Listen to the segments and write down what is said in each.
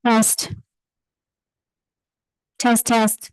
Test. Test, test.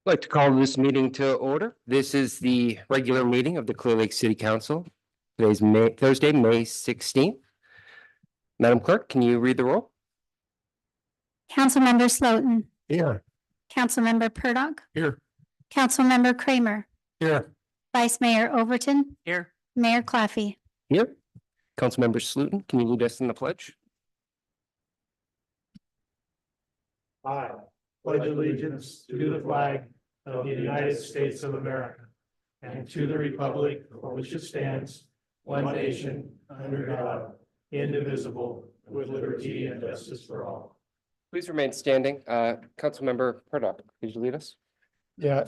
I'd like to call this meeting to order. This is the regular meeting of the Clear Lake City Council. Today's Thursday, May 16th. Madam Clerk, can you read the roll? Councilmember Slotin, Here. Councilmember Purdock, Here. Councilmember Kramer, Here. Vice Mayor Overton, Here. Mayor Claffey. Here. Councilmember Slutin, can you lead us in the pledge? I pledge allegiance to the flag of the United States of America and to the republic for which it stands, one nation, under God, indivisible, with liberty and justice for all. Please remain standing. Councilmember Purdock, could you lead us? Yeah,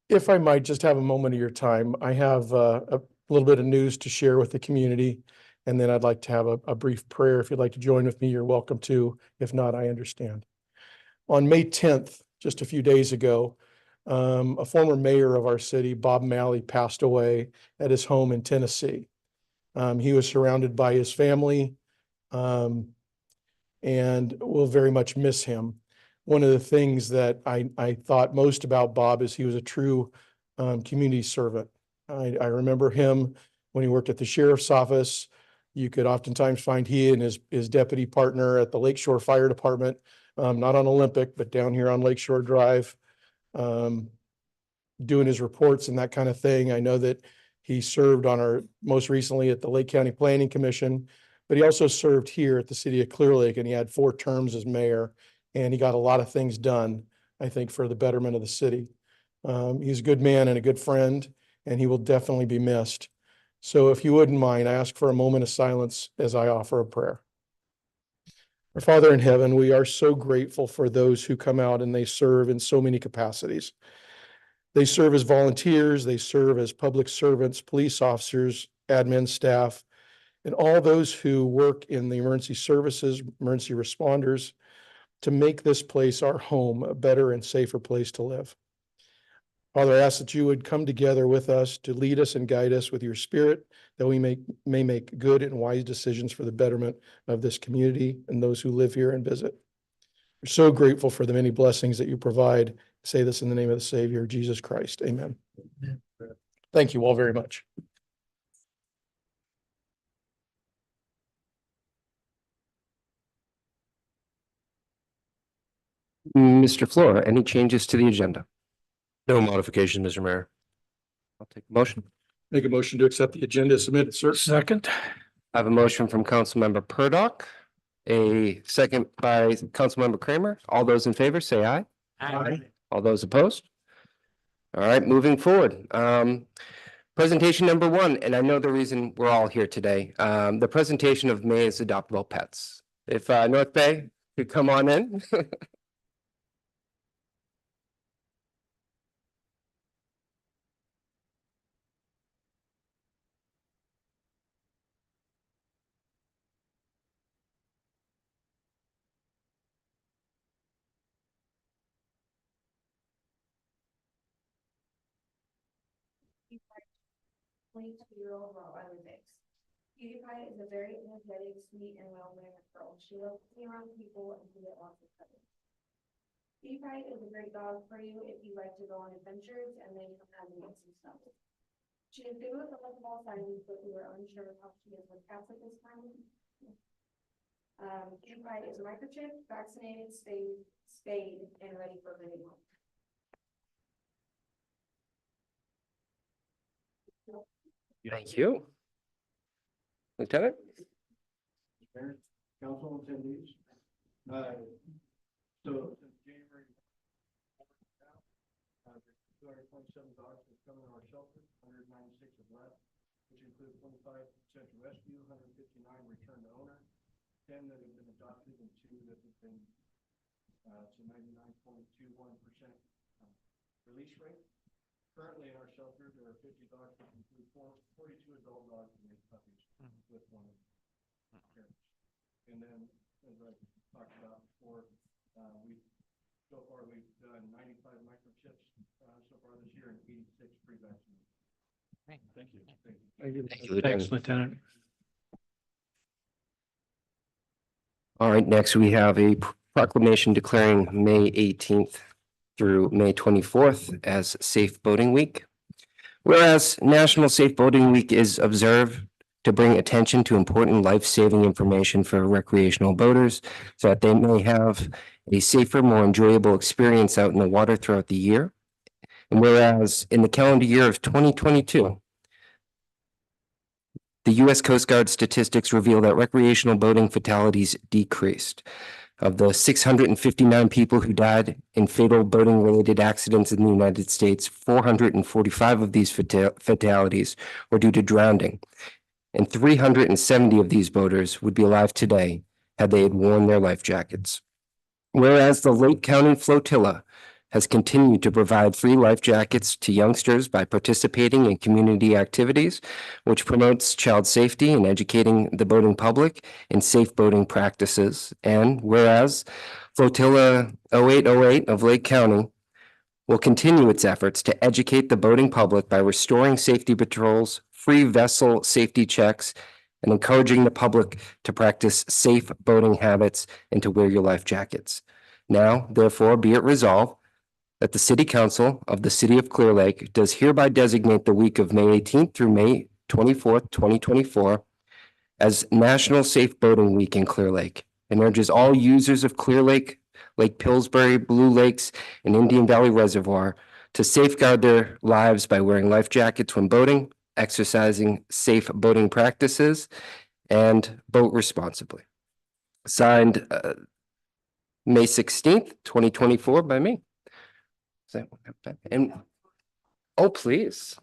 if I might just have a moment of your time, I have a little bit of news to share with the community. And then I'd like to have a brief prayer. If you'd like to join with me, you're welcome to. If not, I understand. On May 10th, just a few days ago, a former mayor of our city, Bob Malley, passed away at his home in Tennessee. He was surrounded by his family, and we'll very much miss him. One of the things that I thought most about Bob is he was a true community servant. I remember him when he worked at the sheriff's office. You could oftentimes find he and his deputy partner at the Lakeshore Fire Department, not on Olympic, but down here on Lakeshore Drive, doing his reports and that kind of thing. I know that he served on most recently at the Lake County Planning Commission, but he also served here at the city of Clear Lake, and he had 4 terms as mayor, and he got a lot of things done, I think, for the betterment of the city. He's a good man and a good friend, and he will definitely be missed. So if you wouldn't mind, I ask for a moment of silence as I offer a prayer. Our Father in heaven, we are so grateful for those who come out and they serve in so many capacities. They serve as volunteers, they serve as public servants, police officers, admin staff, and all those who work in the emergency services, emergency responders, to make this place, our home, a better and safer place to live. Father, I ask that you would come together with us to lead us and guide us with your spirit, that we may make good and wise decisions for the betterment of this community and those who live here and visit. We're so grateful for the many blessings that you provide. I say this in the name of the Savior, Jesus Christ. Amen. Thank you all very much. Mr. Flora, any changes to the agenda? No modification, Mr. Mayor. I'll take a motion. Make a motion to accept the agenda submitted, sir. Second. I have a motion from Councilmember Purdock, a second by Councilmember Kramer. All those in favor, say aye. Aye. All those opposed? All right, moving forward. Presentation number 1, and I know the reason we're all here today. The presentation of May's Adoptable Pets. If North Bay could come on in. Year-old Rottweiler mix. Cutie Pie is a very energetic, sweet, and well-mannered girl. She loves to be around people and to get lots of cuddles. Cutie Pie is a great dog for you if you like to go on adventures and then come out and get some stuff. She is good with all signs, but we were unsure how she is with cats at this time. Cutie Pie is microchipped, vaccinated, spayed, and ready for renewal. Thank you. Lieutenant? Council attendees. So since January. 227 dogs have come in our shelter, 196 have left, which include 25 sent to rescue, 159 returned to owner, 10 that have been adopted, and 2 that have been to 99.21% release rate. Currently in our shelter, there are 50 dogs that include 42 adult dogs and 8 puppies with 1 parent. And then, as I talked about before, so far we've done 95 microchips so far this year and 86 pre-vaccinated. Thank you. Thank you, Lieutenant. Thanks, Lieutenant. All right, next we have a proclamation declaring May 18th through May 24th as Safe Boating Week. Whereas National Safe Boating Week is observed to bring attention to important life-saving information for recreational boaters so that they may have a safer, more enjoyable experience out in the water throughout the year. And whereas in the calendar year of 2022, the U.S. Coast Guard statistics reveal that recreational boating fatalities decreased. Of the 659 people who died in fatal boating-related accidents in the United States, 445 of these fatalities were due to drowning, and 370 of these boaters would be alive today had they had worn their life jackets. Whereas the Lake County Flotilla has continued to provide free life jackets to youngsters by participating in community activities, which promotes child safety and educating the boating public in safe boating practices. And whereas Flotilla 0808 of Lake County will continue its efforts to educate the boating public by restoring safety patrols, free vessel safety checks, and encouraging the public to practice safe boating habits and to wear your life jackets. Now, therefore, be it resolved that the City Council of the City of Clear Lake does hereby designate the week of May 18th through May 24th, 2024 as National Safe Boating Week in Clear Lake, and urges all users of Clear Lake, Lake Pillsbury, Blue Lakes, and Indian Valley Reservoir to safeguard their lives by wearing life jackets when boating, exercising safe boating practices, and boat responsibly. Signed May 16th, 2024 by me. And, oh, please.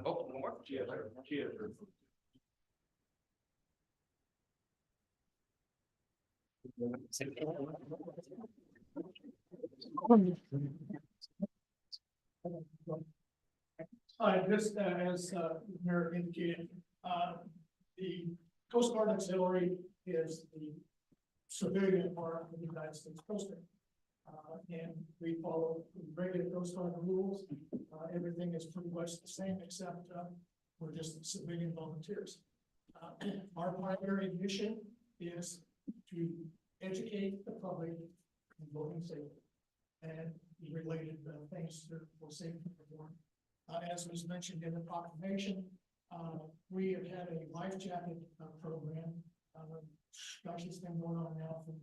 Oh, more? Cheers. Cheers. Just as Mayor indicated, the Coast Guard Auxiliary is the civilian part of the United States Coast Guard. And we follow regular Coast Guard rules. Everything is pretty much the same, except we're just civilian volunteers. Our primary mission is to educate the public in boating safety and related things for safety performance. As was mentioned in the proclamation, we have had a life jacket program. Gosh, it's been going on now for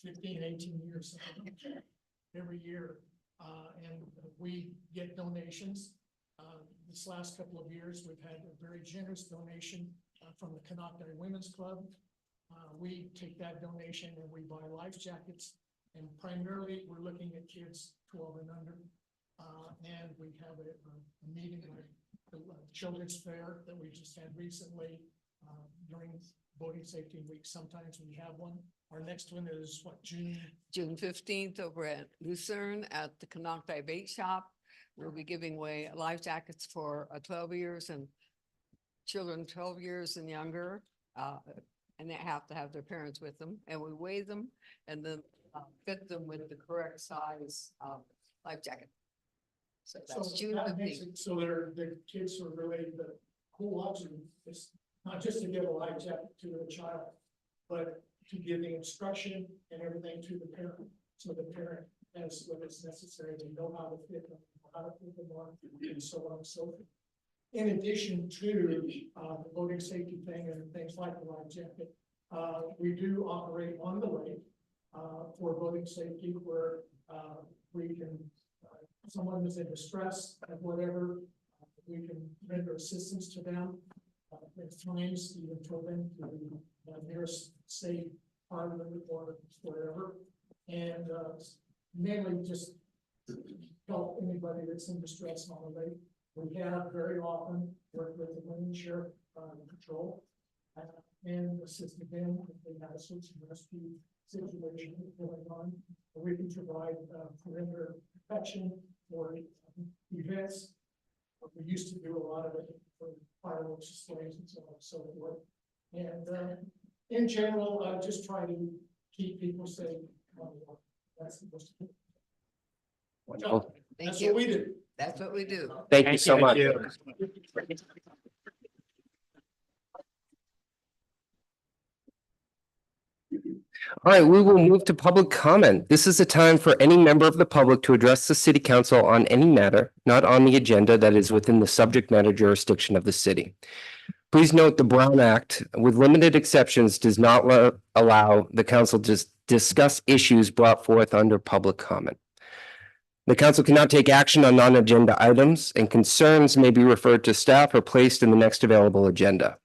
15, 18 years every year. And we get donations. This last couple of years, we've had a very generous donation from the Canocti Women's Club. We take that donation and we buy life jackets, and primarily we're looking at kids 12 and under. And we have a meeting with the Children's Fair that we just had recently during Boating Safety Week. Sometimes we have one. Our next one is what, June 15th over at Lucerne at the Canocti Bait Shop. We'll be giving away life jackets for 12 years and children 12 years and younger. And they have to have their parents with them, and we weigh them and then fit them with the correct size life jacket. So that's June that makes 15th. it so the kids are really the cool option. It's not just to give a life jacket to the child, but to give the instruction and everything to the parent. So the parent has what is necessary to know how to fit them, how to put them on, and so on and so forth. In addition to the boating safety thing and things like the life jacket, we do operate on the lake for boating safety, where we can, someone is in distress and whatever, we can render assistance to them. At times, even tow them to the nearest safe harbor or wherever, and mainly just help anybody that's in distress on the lake. We have very often worked with the Marine Sheriff Patrol and assisted them if they have a search and rescue situation going on. We can provide perimeter protection for events. We used to do a lot of it for fireworks displays and so on and so forth. And In general, just try to keep people safe. That's the most important. Wonderful. Thank That's you. what we do. That's what we do. Thank you so much. All right, we will move to public comment. This is a time for any member of the public to address the city council on any matter not on the agenda that is within the subject matter jurisdiction of the city. Please note the Brown Act, with limited exceptions, does not allow the council to discuss issues brought forth under public comment. The council cannot take action on non-agenda items, and concerns may be referred to staff or placed in the next available agenda.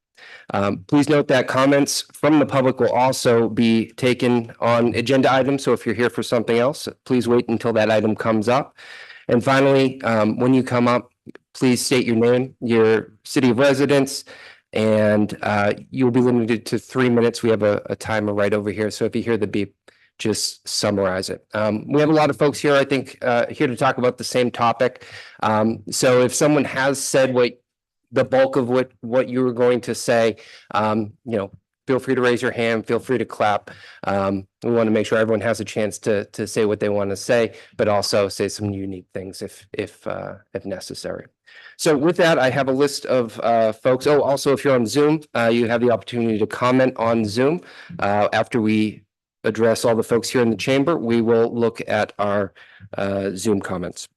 Please note that comments from the public will also be taken on agenda items. So if you're here for something else, please wait until that item comes up. And finally, when you come up, please state your name, your city of residence, and you'll be limited to 3 minutes. We have a timer right over here. So if you hear the beep, just summarize it. We have a lot of folks here, I think, here to talk about the same topic. So if someone has said the bulk of what you were going to say, feel free to raise your hand, feel free to clap. We want to make sure everyone has a chance to say what they want to say, but also say some unique things if necessary. So with that, I have a list of folks. Oh, also, if you're on Zoom, you have the opportunity to comment on Zoom. After we address all the folks here in the chamber, we will look at our Zoom comments.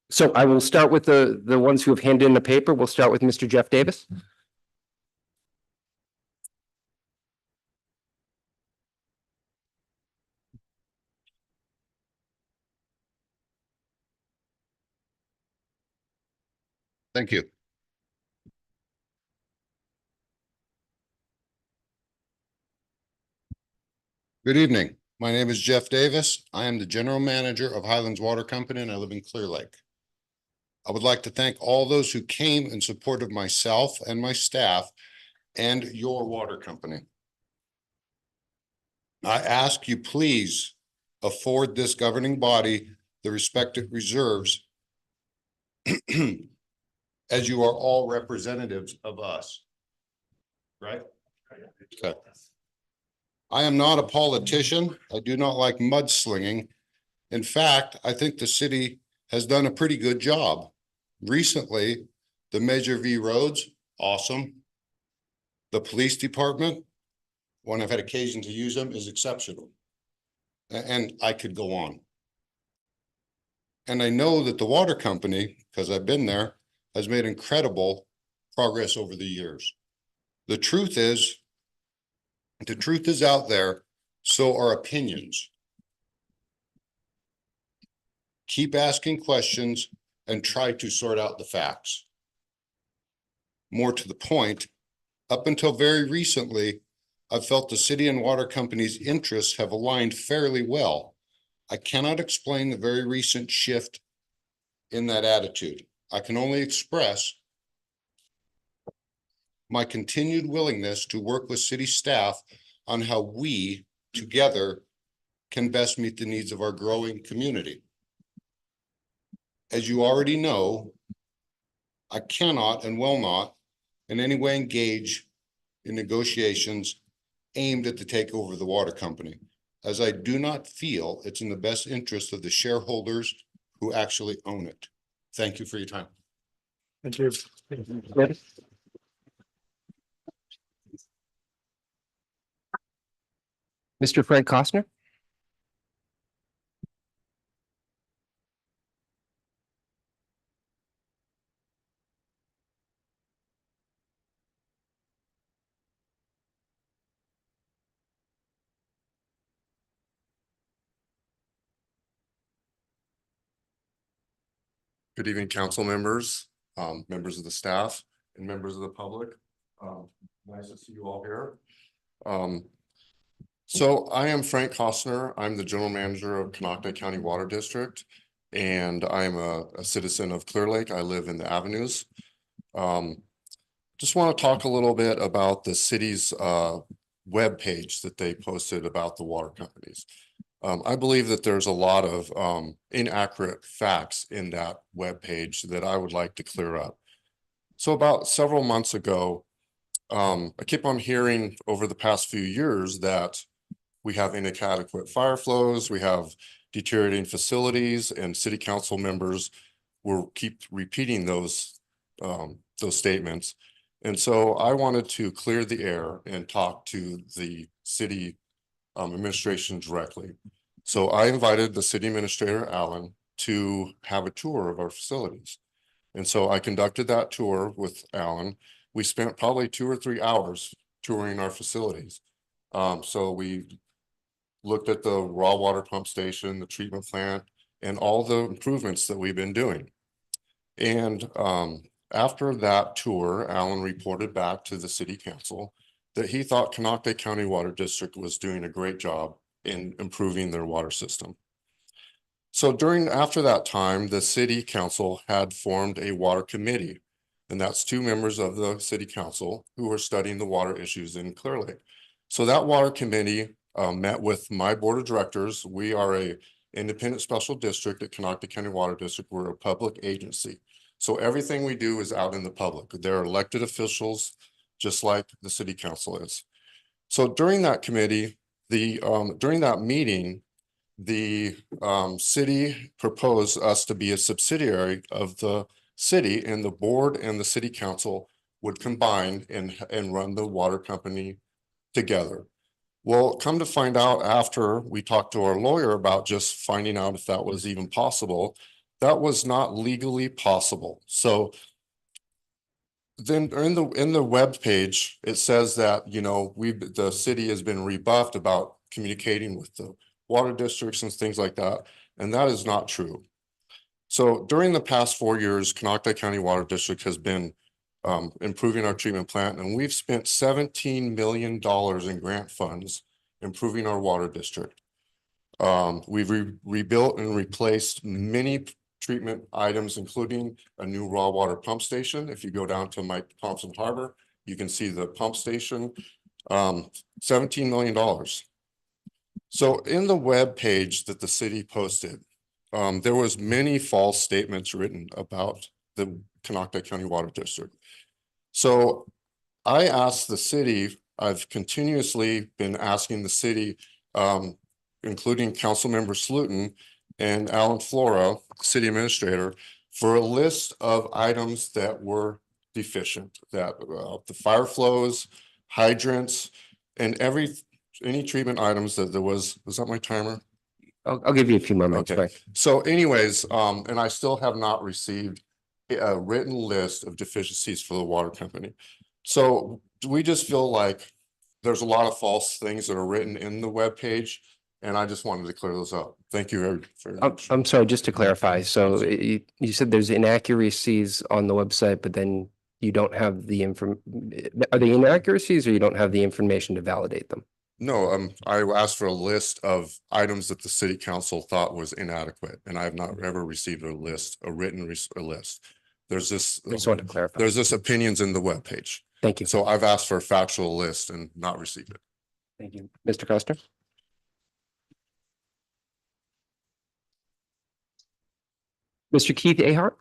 So I will start with the ones who have handed in the paper. We'll start with Mr. Jeff Davis. Thank you. Good evening. My name is Jeff Davis. I am the general manager of Highlands Water Company, and I live in Clear Lake. I would like to thank all those who came in support of myself and my staff and your water company. I ask you please afford this governing body the respect it reserves as you are all representatives of us. Right? Okay. I am not a politician. I do not like mudslinging. In fact, I think the city has done a pretty good job. Recently, the Measure V roads, awesome. The police department, when I've had occasion to use them, is exceptional. And I could go on. And I know that the water company, because I've been there, has made incredible progress over the years. The truth is out there, so are opinions. Keep asking questions and try to sort out the facts. More to the point, up until very recently, I've felt the city and water company's interests have aligned fairly well. I cannot explain the very recent shift in that attitude. I can only express my continued willingness to work with city staff on how we together can best meet the needs of our growing community. As you already know, I cannot and will not in any way engage in negotiations aimed at the takeover of the water company, as I do not feel it's in the best interest of the shareholders who actually own it. Thank you for your time. Thank you. Mr. Frank Costner. Good evening, council members, members of the staff, and members of the public. Nice to see you all here. So I am Frank Costner. I'm the general manager of Konocti County Water District, and I am a citizen of Clear Lake. I live in the Avenues. Just want to talk a little bit about the city's webpage that they posted about the water companies. I believe that there's a lot of inaccurate facts in that webpage that I would like to clear up. So about several months ago, I keep on hearing over the past few years that we have inadequate fire flows, we have deteriorating facilities, and city council members will keep repeating those statements. And so I wanted to clear the air and talk to the city administration directly. So I invited the city administrator, Alan, to have a tour of our facilities. And so I conducted that tour with Alan. We spent probably 2 or 3 hours touring our facilities. So we looked at the raw water pump station, the treatment plant, and all the improvements that we've been doing. And after that tour, Alan reported back to the city council that he thought Konocti County Water District was doing a great job in improving their water system. So after that time, the city council had formed a water committee, and that's 2 members of the city council who were studying the water issues in Clear Lake. So that water committee met with my board of directors. We are a independent special district at Konocti County Water District. We're a public agency. So everything we do is out in the public. They're elected officials, just like the city council is. So during that committee, during that meeting, the city proposed us to be a subsidiary of the city, and the board and the city council would combine and run the water company together. Well, come to find out, after we talked to our lawyer about just finding out if that was even possible, that was not legally possible. So then in the web page, it says that, you know, the city has been rebuffed about communicating with the water districts and things like that. And that is not true. So during the past 4 years, Konocti County Water District has been improving our treatment plant, and we've spent $17 million in grant funds improving our water district. We've rebuilt and replaced many treatment items, including a new raw water pump station. If you go down to Mike Thompson Harbor, you can see the pump station, $17 million. So in the web page that the city posted, there was many false statements written about the Konocti County Water District. So I asked the city, I've continuously been asking the city, including Councilmember Slutin and Alan Flora, city administrator, for a list of items that were deficient, that the fire flows, hydrants, and any treatment items that there was that my timer? I'll give you a few more minutes. Okay. Right. So anyways, and I still have not received a written list of deficiencies for the water company. So we just feel like there's a lot of false things that are written in the webpage, and I just wanted to clear those up. Thank you very much. I'm sorry, just to clarify. So you said there's inaccuracies on the website, but then you don't have the are they inaccuracies, or you don't have the information to validate them? No, I asked for a list of items that the city council thought was inadequate, and I have not ever received a list, a written list. There's this, I just wanted to clarify. there's this opinions in the webpage. Thank you. So I've asked for a factual list and not received it. Thank you. Mr. Custer? Mr. Keith Ahart?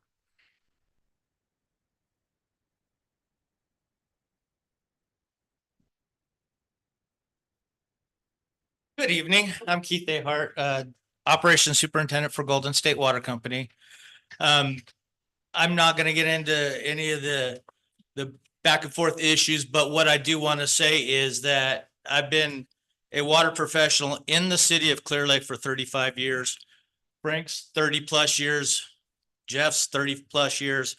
Good evening. I'm Keith Ahart, Operations Superintendent for Golden State Water Company. I'm not going to get into any of the back and forth issues, but what I do want to say is that I've been a water professional in the city of Clear Lake for 35 years. Frank's 30 plus years, Jeff's 30 plus years,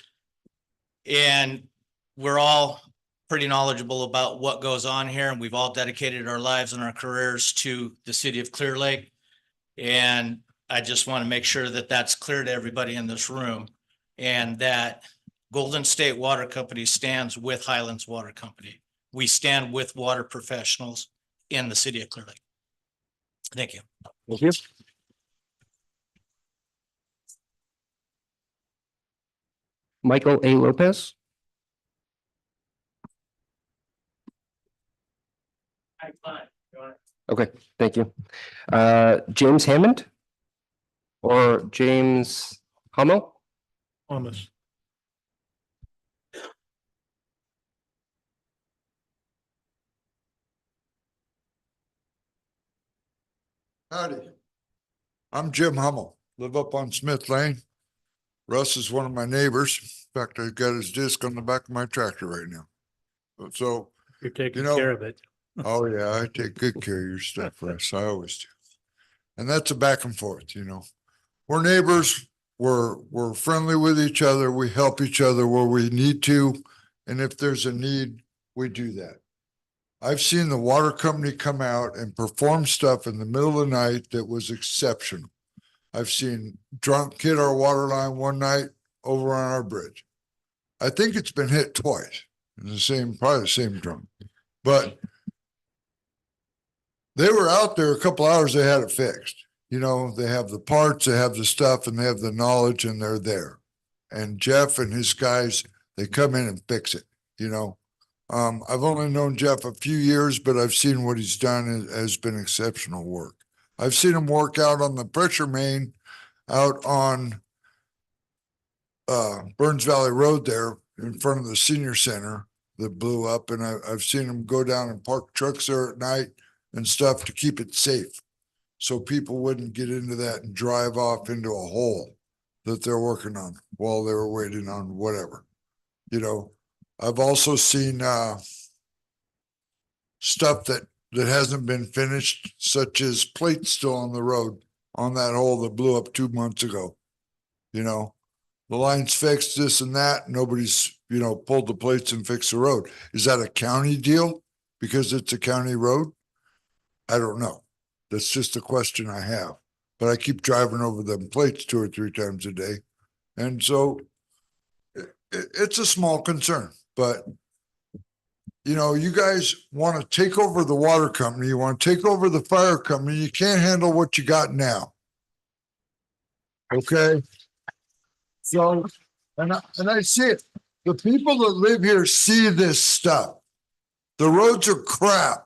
and we're all pretty knowledgeable about what goes on here, and we've all dedicated our lives and our careers to the city of Clear Lake. And I just want to make sure that that's clear to everybody in this room, and that Golden State Water Company stands with Highlands Water Company. We stand with water professionals in the city of Clear Lake. Thank you. Thank you. Michael A. Lopez? Okay, thank you. James Hammond? Or James Hummel? Thomas. Howdy. I'm Jim Hummel, live up on Smith Lane. Russ is one of my neighbors. In fact, I got his disc on the back of my tractor right now. So, You're taking You know- care of it. oh yeah, I take good care of your stuff, Russ. I always do. And that's a back and forth, We're neighbors. We're friendly with each other. We help each other where we need to. And if there's a need, we do that. I've seen the water company come out and perform stuff in the middle of the night that was exceptional. I've seen drunk hit our water line one night over on our bridge. I think it's been hit twice. Probably the same drunk. But they were out there a couple hours, they had it fixed. They have the parts, they have the stuff, and they have the knowledge, and they're there. And Jeff and his guys, they come in and fix it, I've only known Jeff a few years, but I've seen what he's done has been exceptional work. I've seen him work out on the pressure main out on Burns Valley Road there in front of the senior center that blew up. And I've seen him go down and park trucks there at night and stuff to keep it safe. So people wouldn't get into that and drive off into a hole that they're working on while they were waiting on whatever. I've also seen stuff that hasn't been finished, such as plates still on the road on that hole that blew up 2 months ago. The line's fixed, this and that. Nobody's, pulled the plates and fixed the road. Is that a county deal because it's a county road? I don't know. That's just a question I have. But I keep driving over them plates 2 or 3 times a day. And so it's a small concern, but you guys want to take over the water company. You want to take over the fire company. You can't handle what you got now. Okay. So, and I see it. The people that live here see this stuff. The roads are crap.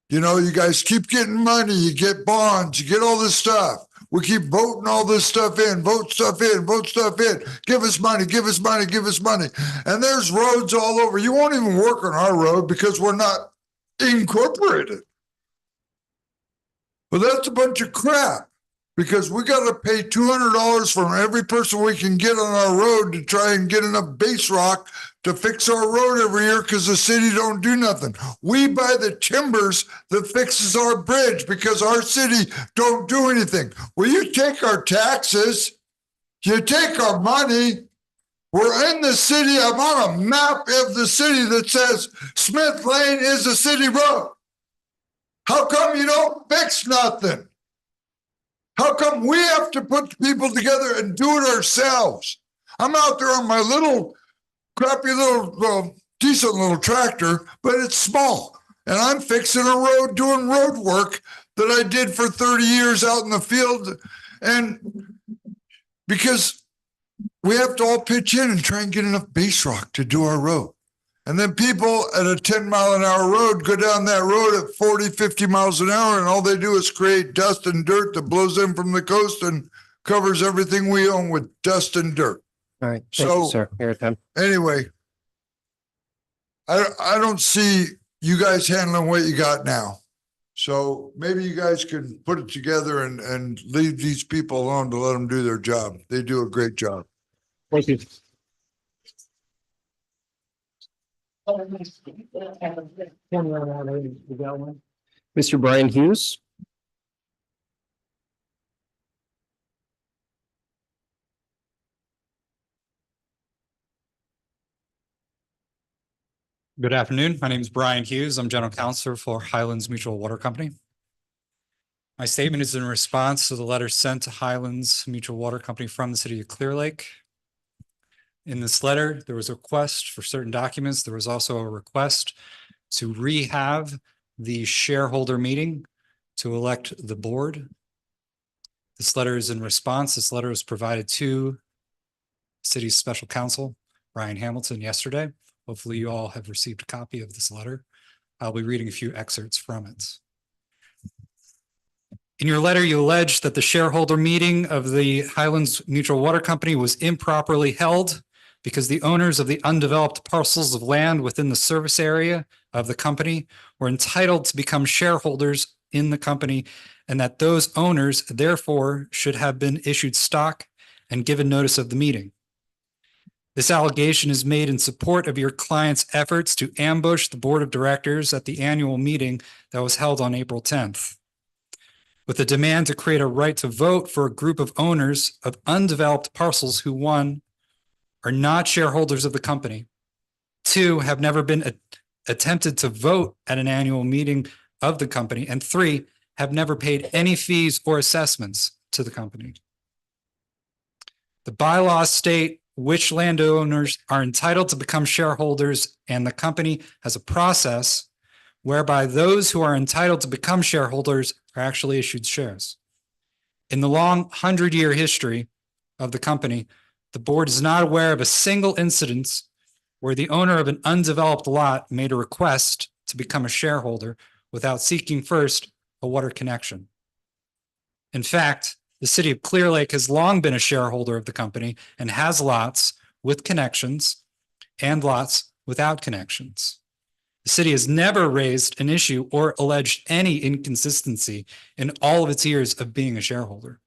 You guys keep getting money. You get bonds. You get all this stuff. We keep voting all this stuff in, vote stuff in, vote stuff in. Give us money, give us money, give us money. And there's roads all over. You won't even work on our road because we're not incorporated. But that's a bunch of crap because we got to pay $200 from every person we can get on our road to try and get enough base rock to fix our road every year because the city don't do nothing. We buy the timbers that fixes our bridge because our city don't do anything. Well, you take our taxes, you take our money. We're in the city. I'm on a map of the city that says Smith Lane is a city road. How come you don't fix nothing? How come we have to put people together and do it ourselves? I'm out there on my little crappy little, decent little tractor, but it's small. And I'm fixing a road, doing road work that I did for 30 years out in the field. And because we have to all pitch in and try and get enough base rock to do our road. And then people at a 10-mile-an-hour road go down that road at 40, 50 miles an hour, and all they do is create dust and dirt that blows in from the coast and covers everything we own with dust and dirt. All right. Thank you, So- sir. Your time. Anyway, I don't see you guys handling what you got now. So maybe you guys can put it together and leave these people alone to let them do their job. They do a great job. Thank you. Mr. Brian Hughes. Good afternoon. My name is Brian Hughes. I'm General Counsel for Highlands Mutual Water Company. My statement is in response to the letter sent to Highlands Mutual Water Company from the city of Clear Lake. In this letter, there was a request for certain documents. There was also a request to rehave the shareholder meeting to elect the board. This letter is in response. This letter was provided to city's special counsel, Ryan Hamilton, yesterday. Hopefully you all have received a copy of this letter. I'll be reading a few excerpts from it. In your letter, you allege that the shareholder meeting of the Highlands Mutual Water Company was improperly held because the owners of the undeveloped parcels of land within the service area of the company were entitled to become shareholders in the company, and that those owners therefore should have been issued stock and given notice of the meeting. This allegation is made in support of your client's efforts to ambush the board of directors at the annual meeting that was held on April 10th. With a demand to create a right to vote for a group of owners of undeveloped parcels who, one, are not shareholders of the company, two, have never been attempted to vote at an annual meeting of the company, and three, have never paid any fees or assessments to the company. The bylaws state which landowners are entitled to become shareholders, and the company has a process whereby those who are entitled to become shareholders are actually issued shares. In the long 100-year history of the company, the board is not aware of a single incident where the owner of an undeveloped lot made a request to become a shareholder without seeking first a water connection. In fact, the city of Clear Lake has long been a shareholder of the company and has lots with connections and lots without connections. The city has never raised an issue or alleged any inconsistency in all of its years of being a shareholder.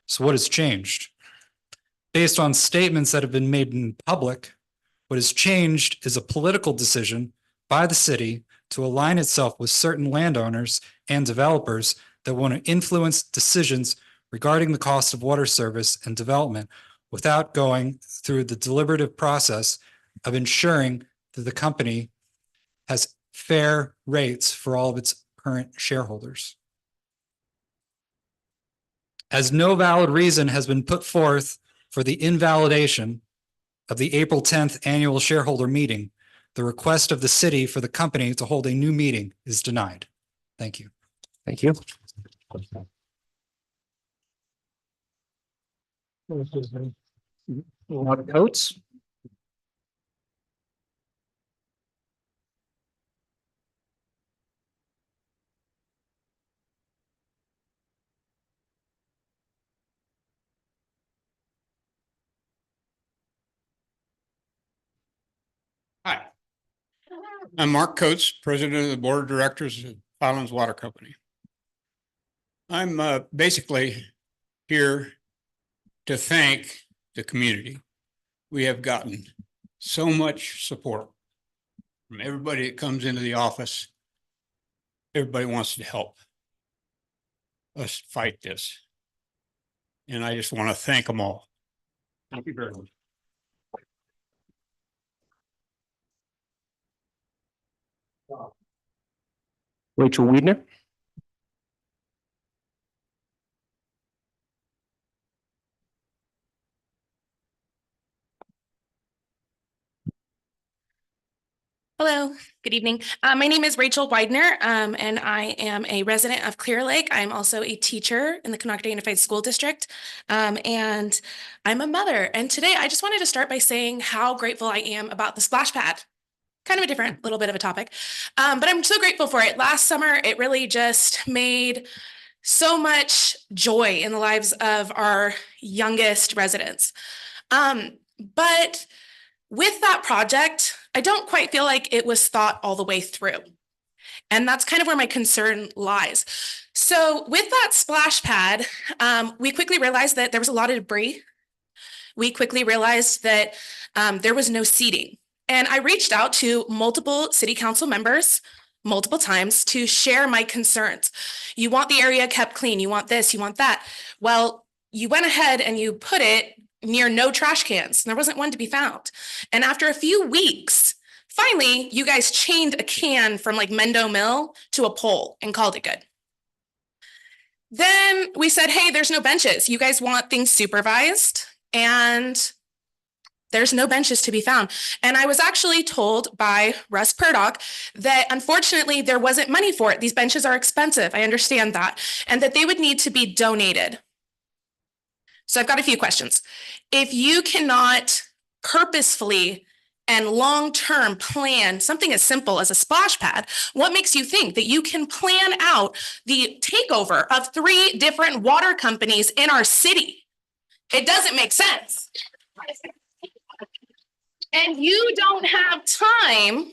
So what has changed? Based on statements that have been made in public, what has changed is a political decision by the city to align itself with certain landowners and developers that want to influence decisions regarding the cost of water service and development without going through the deliberative process of ensuring that the company has fair rates for all of its current shareholders. As no valid reason has been put forth for the invalidation of the April 10th annual shareholder meeting, the request of the city for the company to hold a new meeting is denied. Thank you. Thank you. Mark Coates. Hi, I'm Mark Coates, President of the Board of Directors of Highlands Water Company. I'm basically here to thank the community. We have gotten so much support from everybody that comes into the office. Everybody wants to help us fight this. And I just want to thank them all. Thank you very much. Rachel Wiedner. Hello, good evening. My name is Rachel Widener, and I am a resident of Clear Lake. I'm also a teacher in the Konocti Unified School District, and I'm a mother. And today I just wanted to start by saying how grateful I am about the splash pad. Kind of a different little bit of a topic, but I'm so grateful for it. Last summer, it really just made so much joy in the lives of our youngest residents. But with that project, I don't quite feel like it was thought all the way through. And that's kind of where my concern lies. So with that splash pad, we quickly realized that there was a lot of debris. We quickly realized that there was no seating. And I reached out to multiple city council members multiple times to share my concerns. You want the area kept clean, you want this, you want that. Well, you went ahead and you put it near no trash cans, and there wasn't one to be found. And after a few weeks, finally, you guys chained a can from like Mendo Mill to a pole and called it good. Then we said, hey, there's no benches. You guys want things supervised, and there's no benches to be found. And I was actually told by Russ Purdock that unfortunately there wasn't money for it. These benches are expensive. I understand that. And that they would need to be donated. So I've got a few questions. If you cannot purposefully and long-term plan something as simple as a splash pad, what makes you think that you can plan out the takeover of 3 different water companies in our city? It doesn't make sense. And you don't have time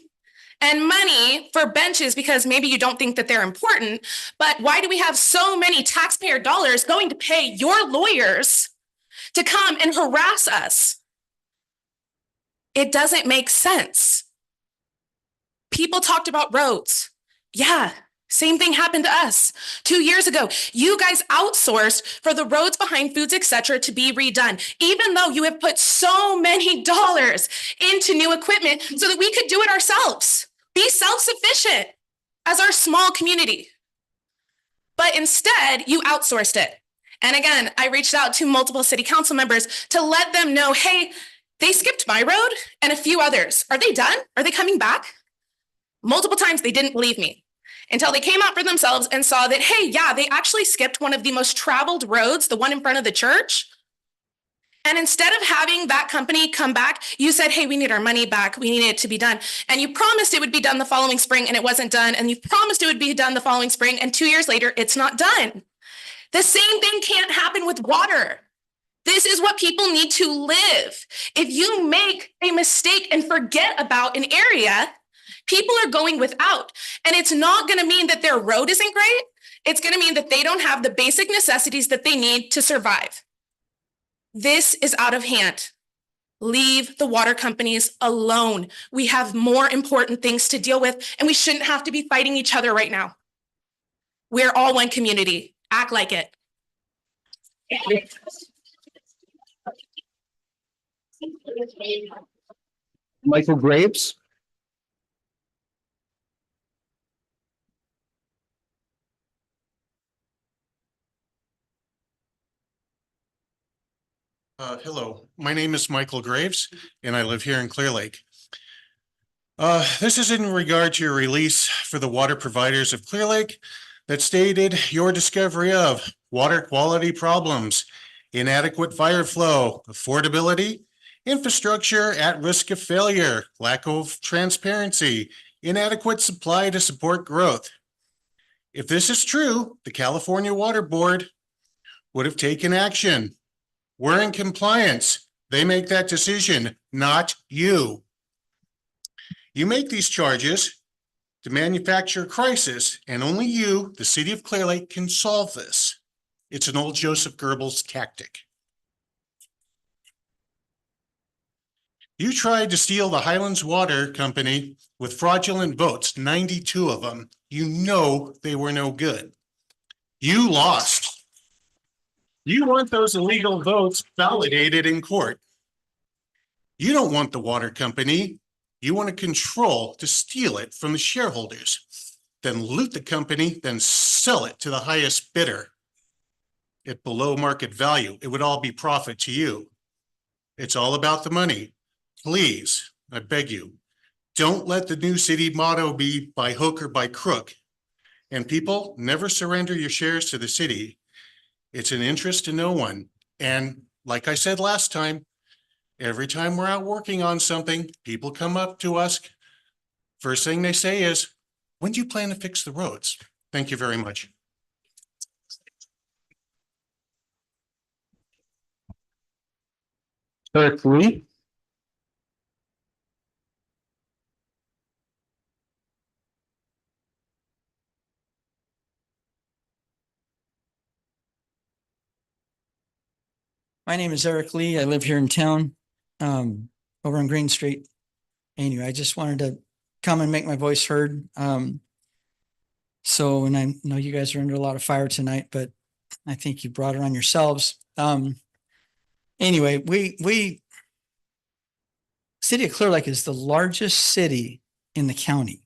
and money for benches because maybe you don't think that they're important, but why do we have so many taxpayer dollars going to pay your lawyers to come and harass us? It doesn't make sense. People talked about roads. Yeah, same thing happened to us 2 years ago. You guys outsourced for the roads behind Foods, etc., to be redone, even though you have put so many dollars into new equipment so that we could do it ourselves, be self-sufficient as our small community. But instead, you outsourced it. And again, I reached out to multiple city council members to let them know, hey, they skipped my road and a few others. Are they done? Are they coming back? Multiple times they didn't believe me until they came out for themselves and saw that, hey, yeah, they actually skipped one of the most traveled roads, the one in front of the church. And instead of having that company come back, you said, hey, we need our money back. We need it to be done. And you promised it would be done the following spring and it wasn't done. And you promised it would be done the following spring. And 2 years later, it's not done. The same thing can't happen with water. This is what people need to live. If you make a mistake and forget about an area, people are going without. And it's not going to mean that their road isn't great. It's going to mean that they don't have the basic necessities that they need to survive. This is out of hand. Leave the water companies alone. We have more important things to deal with, and we shouldn't have to be fighting each other right now. We're all one community. Act like it. Michael Graves. Hello, my name is Michael Graves and I live here in Clear Lake. This is in regard to your release for the water providers of Clear Lake that stated your discovery of water quality problems, inadequate fire flow, affordability, infrastructure at risk of failure, lack of transparency, inadequate supply to support growth. If this is true, the California Water Board would have taken action. We're in compliance. They make that decision, not you. You make these charges to manufacture a crisis, and only you, the city of Clear Lake, can solve this. It's an old Joseph Goebbels tactic. You tried to steal the Highlands Water Company with fraudulent votes, 92 of them. You know they were no good. You lost. You want those illegal votes validated in court. You don't want the water company. You want to control to steal it from the shareholders, then loot the company, then sell it to the highest bidder at below market value. It would all be profit to you. It's all about the money. Please, I beg you, don't let the new city motto be by hook or by crook. And people, never surrender your shares to the city. It's an interest to no one. And like I said last time, every time we're out working on something, people come up to us. First thing they say is, when do you plan to fix the roads? Thank you very much. Eric Lee. My name is Eric Lee. I live here in town, over on Green Street. Anyway, I just wanted to come and make my voice heard. And I know you guys are under a lot of fire tonight, but I think you brought it on yourselves. Anyway, City of Clear Lake is the largest city in the county,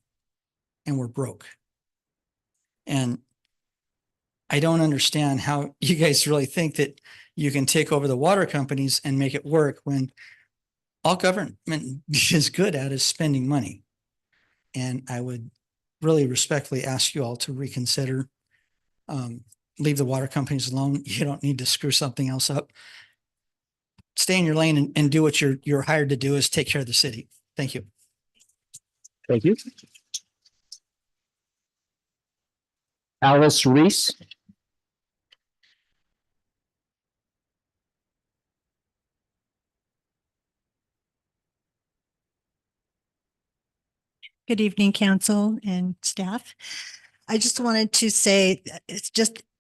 and we're broke. And I don't understand how you guys really think that you can take over the water companies and make it work when all government is good at is spending money. And I would really respectfully ask you all to reconsider, leave the water companies alone. You don't need to screw something else up. Stay in your lane and do what you're hired to do, is take care of the city. Thank you. Thank you. Alice Reese. Good evening, council and staff. I just wanted to say that it's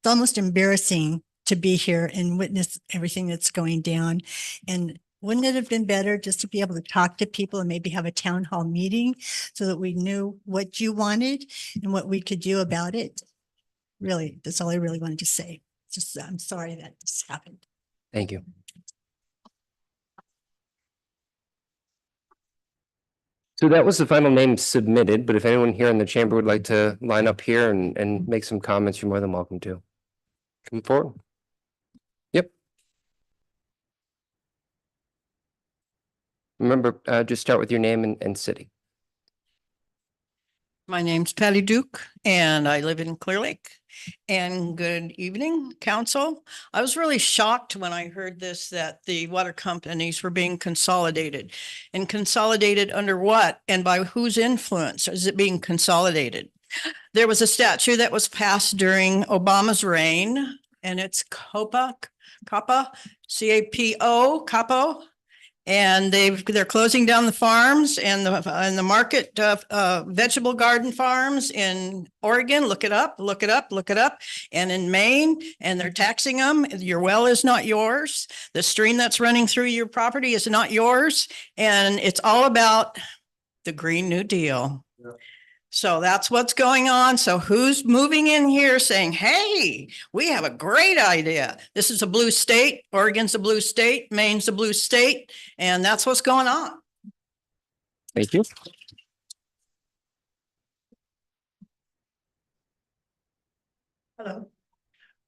almost embarrassing to be here and witness everything that's going down. And wouldn't it have been better just to be able to talk to people and maybe have a town hall meeting so that we knew what you wanted and what we could do about it? Really, that's all I really wanted to say. Just, I'm sorry that this happened. Thank you. So that was the final name submitted, but if anyone here in the chamber would like to line up here and make some comments, you're more than welcome to. Come forward. Yep. Remember, just start with your name and city. My name's Patty Duke and I live in Clear Lake. And good evening, council. I was really shocked when I heard this, that the water companies were being consolidated. And consolidated under what and by whose influence is it being consolidated? There was a statute that was passed during Obama's reign, and it's CAPO. And they're closing down the farms and the market vegetable garden farms in Oregon. Look it up. And in Maine, and they're taxing them. Your well is not yours. The stream that's running through your property is not yours. And it's all about the Green New Deal. Yeah. So that's what's going on. So who's moving in here saying, hey, we have a great idea. This is a blue state. Oregon's a blue state. Maine's a blue state. And that's what's going on. Thank you. Hello.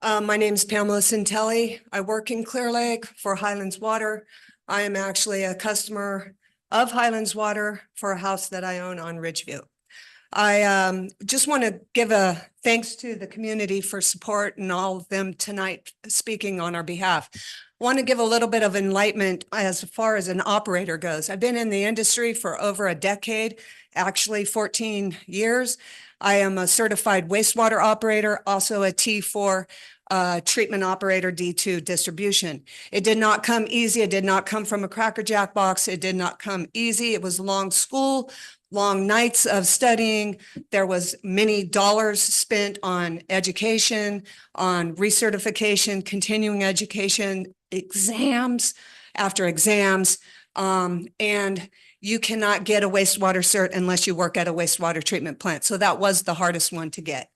My name is Pamela Santelli. I work in Clear Lake for Highlands Water. I am actually a customer of Highlands Water for a house that I own on Ridgeview. I just want to give a thanks to the community for support and all of them tonight speaking on our behalf. I want to give a little bit of enlightenment as far as an operator goes. I've been in the industry for over a decade, actually 14 years. I am a certified wastewater operator, also a T4 treatment operator, D2 distribution. It did not come easy. It did not come from a Cracker Jack box. It did not come easy. It was long school, long nights of studying. There was many dollars spent on education, on recertification, continuing education, exams after exams. And you cannot get a wastewater cert unless you work at a wastewater treatment plant. So that was the hardest one to get.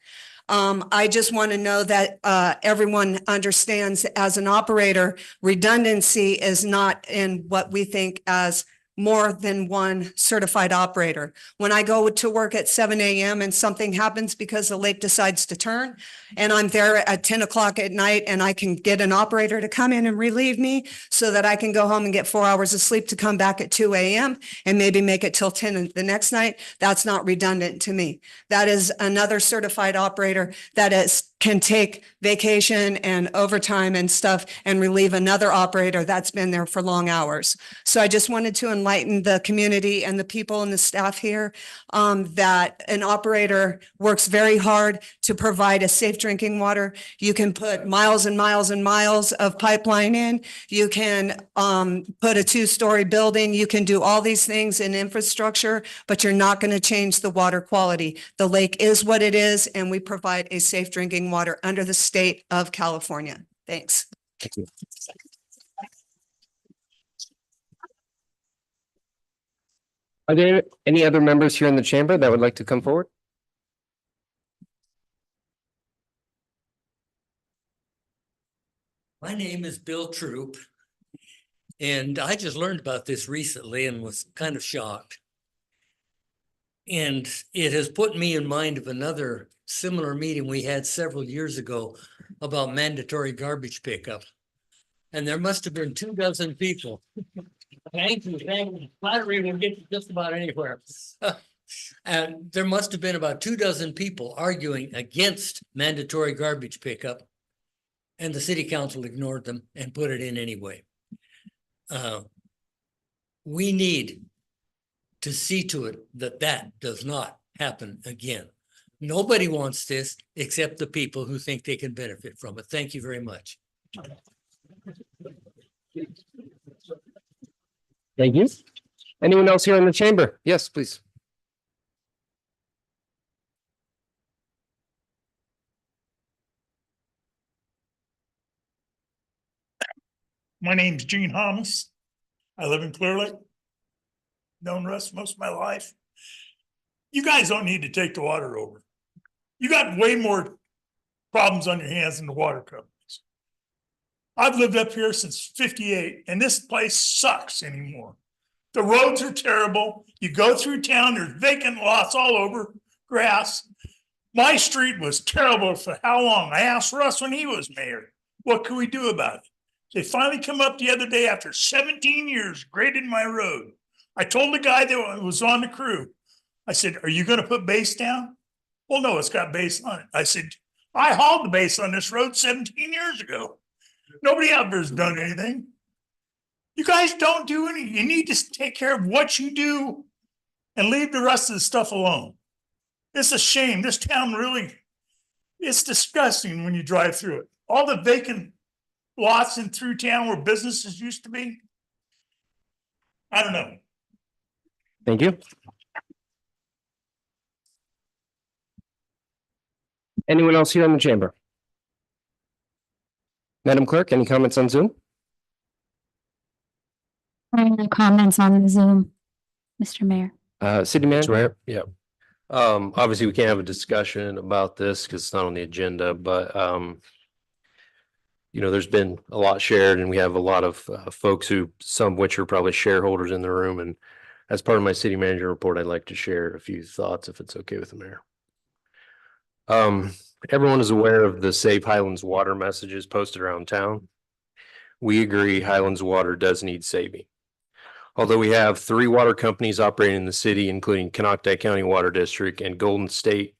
I just want to know that everyone understands as an operator, redundancy is not in what we think as more than one certified operator. When I go to work at 7 a.m. and something happens because the lake decides to turn and I'm there at 10 o'clock at night and I can get an operator to come in and relieve me so that I can go home and get 4 hours of sleep to come back at 2 a.m. and maybe make it till 10 the next night, that's not redundant to me. That is another certified operator that can take vacation and overtime and stuff and relieve another operator that's been there for long hours. So I just wanted to enlighten the community and the people and the staff here that an operator works very hard to provide a safe drinking water. You can put miles and miles and miles of pipeline in. You can put a 2-story building. You can do all these things in infrastructure, but you're not going to change the water quality. The lake is what it is, and we provide a safe drinking water under the state of California. Thanks. Thank you. Are there any other members here in the chamber that would like to come forward? My name is Bill Troop, and I just learned about this recently and was kind of shocked. And it has put me in mind of another similar meeting we had several years ago about mandatory garbage pickup. And there must have been 24 people. Thank you. Flattery will get you just about anywhere. And there must have been about 24 people arguing against mandatory garbage pickup. And the city council ignored them and put it in anyway. We need to see to it that that does not happen again. Nobody wants this except the people who think they can benefit from it. Thank you very much. Thank you. Anyone else here in the chamber? Yes, please. My name's Gene Thomas. I live in Clear Lake. Known Russ most of my life. You guys don't need to take the water over. You got way more problems on your hands than the water companies. I've lived up here since '58, and this place sucks anymore. The roads are terrible. You go through town, there's vacant lots all over, grass. My street was terrible for how long? I asked Russ when he was mayor, what could we do about it? They finally come up the other day after 17 years, graded my road. I told the guy that was on the crew, I said, are you going to put base down? Well, no, it's got base on it. I said, I hauled the base on this road 17 years ago. Nobody out there's done anything. You guys don't do any. You need to take care of what you do and leave the rest of the stuff alone. It's a shame. This town really, it's disgusting when you drive through it. All the vacant lots in through town where businesses used to be. I don't know. Thank you. Anyone else here in the chamber? Madam Clerk, any comments on Zoom? No comments on the Zoom, Mr. Mayor. City Manager? Mayor, yeah. Obviously, we can't have a discussion about this because it's not on the agenda, but you know, there's been a lot shared and we have a lot of folks who, some of which are probably shareholders in the room. And as part of my city manager report, I'd like to share a few thoughts if it's okay with the mayor. Everyone is aware of the Save Highlands Water messages posted around town. We agree Highlands Water does need saving. Although we have 3 water companies operating in the city, including Konocti County Water District and Golden State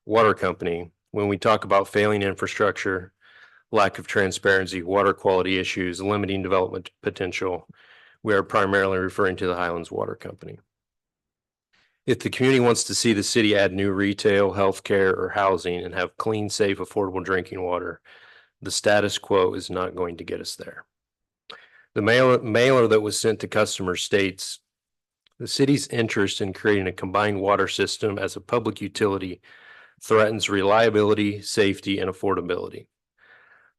Water Company, when we talk about failing infrastructure, lack of transparency, water quality issues, limiting development potential, we are primarily referring to the Highlands Water Company. If the community wants to see the city add new retail, healthcare, or housing and have clean, safe, affordable drinking water, the status quo is not going to get us there. The mailer that was sent to customers states, the city's interest in creating a combined water system as a public utility threatens reliability, safety, and affordability.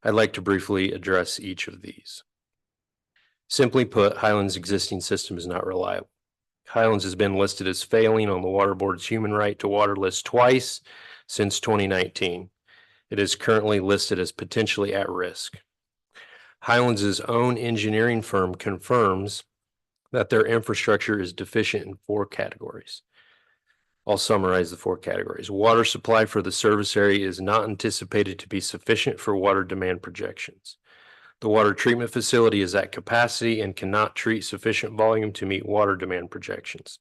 I'd like to briefly address each of these. Simply put, Highlands' existing system is not reliable. Highlands has been listed as failing on the Water Board's human right to water list twice since 2019. It is currently listed as potentially at risk. Highlands' own engineering firm confirms that their infrastructure is deficient in 4 categories. I'll summarize the 4 categories. Water supply for the service area is not anticipated to be sufficient for water demand projections. The water treatment facility is at capacity and cannot treat sufficient volume to meet water demand projections.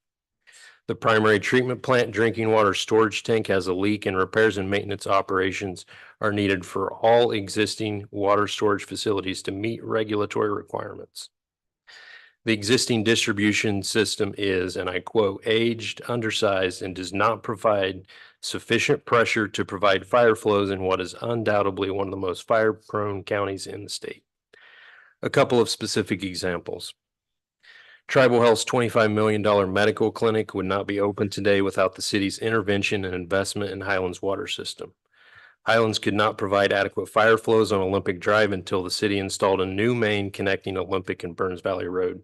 The primary treatment plant drinking water storage tank has a leak, and repairs and maintenance operations are needed for all existing water storage facilities to meet regulatory requirements. The existing distribution system is, and I quote, aged, undersized, and does not provide sufficient pressure to provide fire flows in what is undoubtedly one of the most fire-prone counties in the state. A couple of specific examples. Tribal Health's $25 million medical clinic would not be open today without the city's intervention and investment in Highlands water system. Highlands could not provide adequate fire flows on Olympic Drive until the city installed a new main connecting Olympic and Burns Valley Road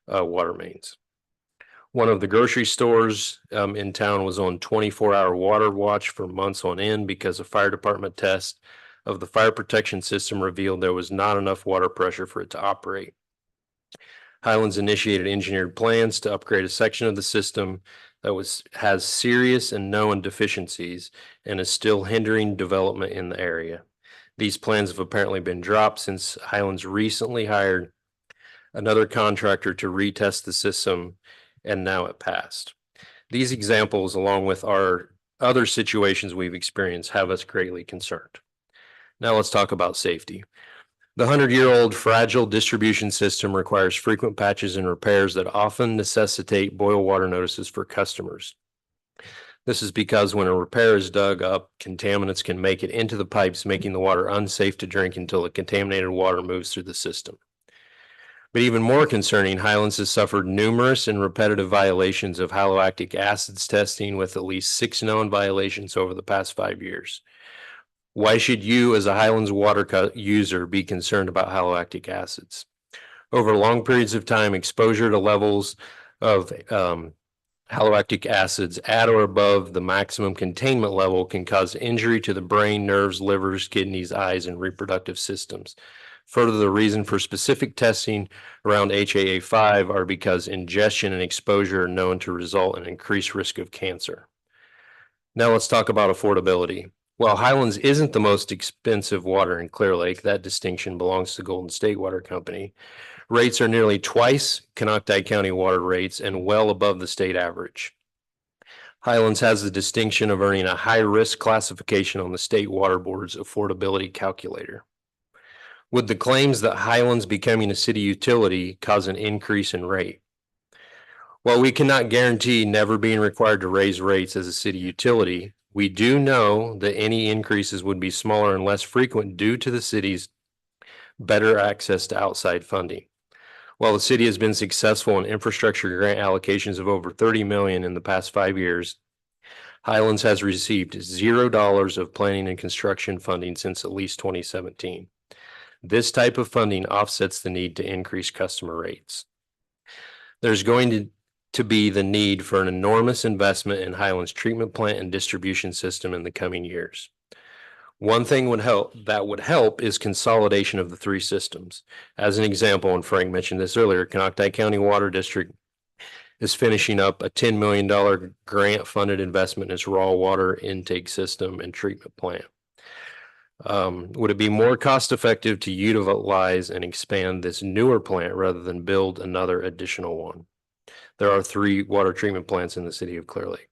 water mains. One of the grocery stores in town was on 24-hour water watch for months on end because a fire department test of the fire protection system revealed there was not enough water pressure for it to operate. Highlands initiated engineered plans to upgrade a section of the system that has serious and known deficiencies and is still hindering development in the area. These plans have apparently been dropped since Highlands recently hired another contractor to retest the system, and now it passed. These examples, along with our other situations we've experienced, have us greatly concerned. Now let's talk about safety. The 100-year-old fragile distribution system requires frequent patches and repairs that often necessitate boil water notices for customers. This is because when a repair is dug up, contaminants can make it into the pipes, making the water unsafe to drink until the contaminated water moves through the system. But even more concerning, Highlands has suffered numerous and repetitive violations of halolactic acids testing, with at least 6 known violations over the past 5 years. Why should you, as a Highlands water user, be concerned about halolactic acids? Over long periods of time, exposure to levels of halolactic acids at or above the maximum containment level can cause injury to the brain, nerves, livers, kidneys, eyes, and reproductive systems. Further, the reason for specific testing around HAA5 are because ingestion and exposure are known to result in increased risk of cancer. Now let's talk about affordability. While Highlands isn't the most expensive water in Clear Lake, that distinction belongs to Golden State Water Company. Rates are nearly twice Conocti County water rates and well above the state average. Highlands has the distinction of earning a high-risk classification on the State Water Board's affordability calculator. Would the claims that Highlands becoming a city utility cause an increase in rate? While we cannot guarantee never being required to raise rates as a city utility, we do know that any increases would be smaller and less frequent due to the city's better access to outside funding. While the city has been successful in infrastructure grant allocations of over $30 million in the past 5 years, Highlands has received $0 of planning and construction funding since at least 2017. This type of funding offsets the need to increase customer rates. There's going to be the need for an enormous investment in Highlands treatment plant and distribution system in the coming years. One thing that would help is consolidation of the three systems. As an example, and Frank mentioned this earlier, Conocti County Water District is finishing up a $10 million grant-funded investment in its raw water intake system and treatment plant. Would it be more cost-effective to utilize and expand this newer plant rather than build another additional one? There are 3 water treatment plants in the city of Clear Lake.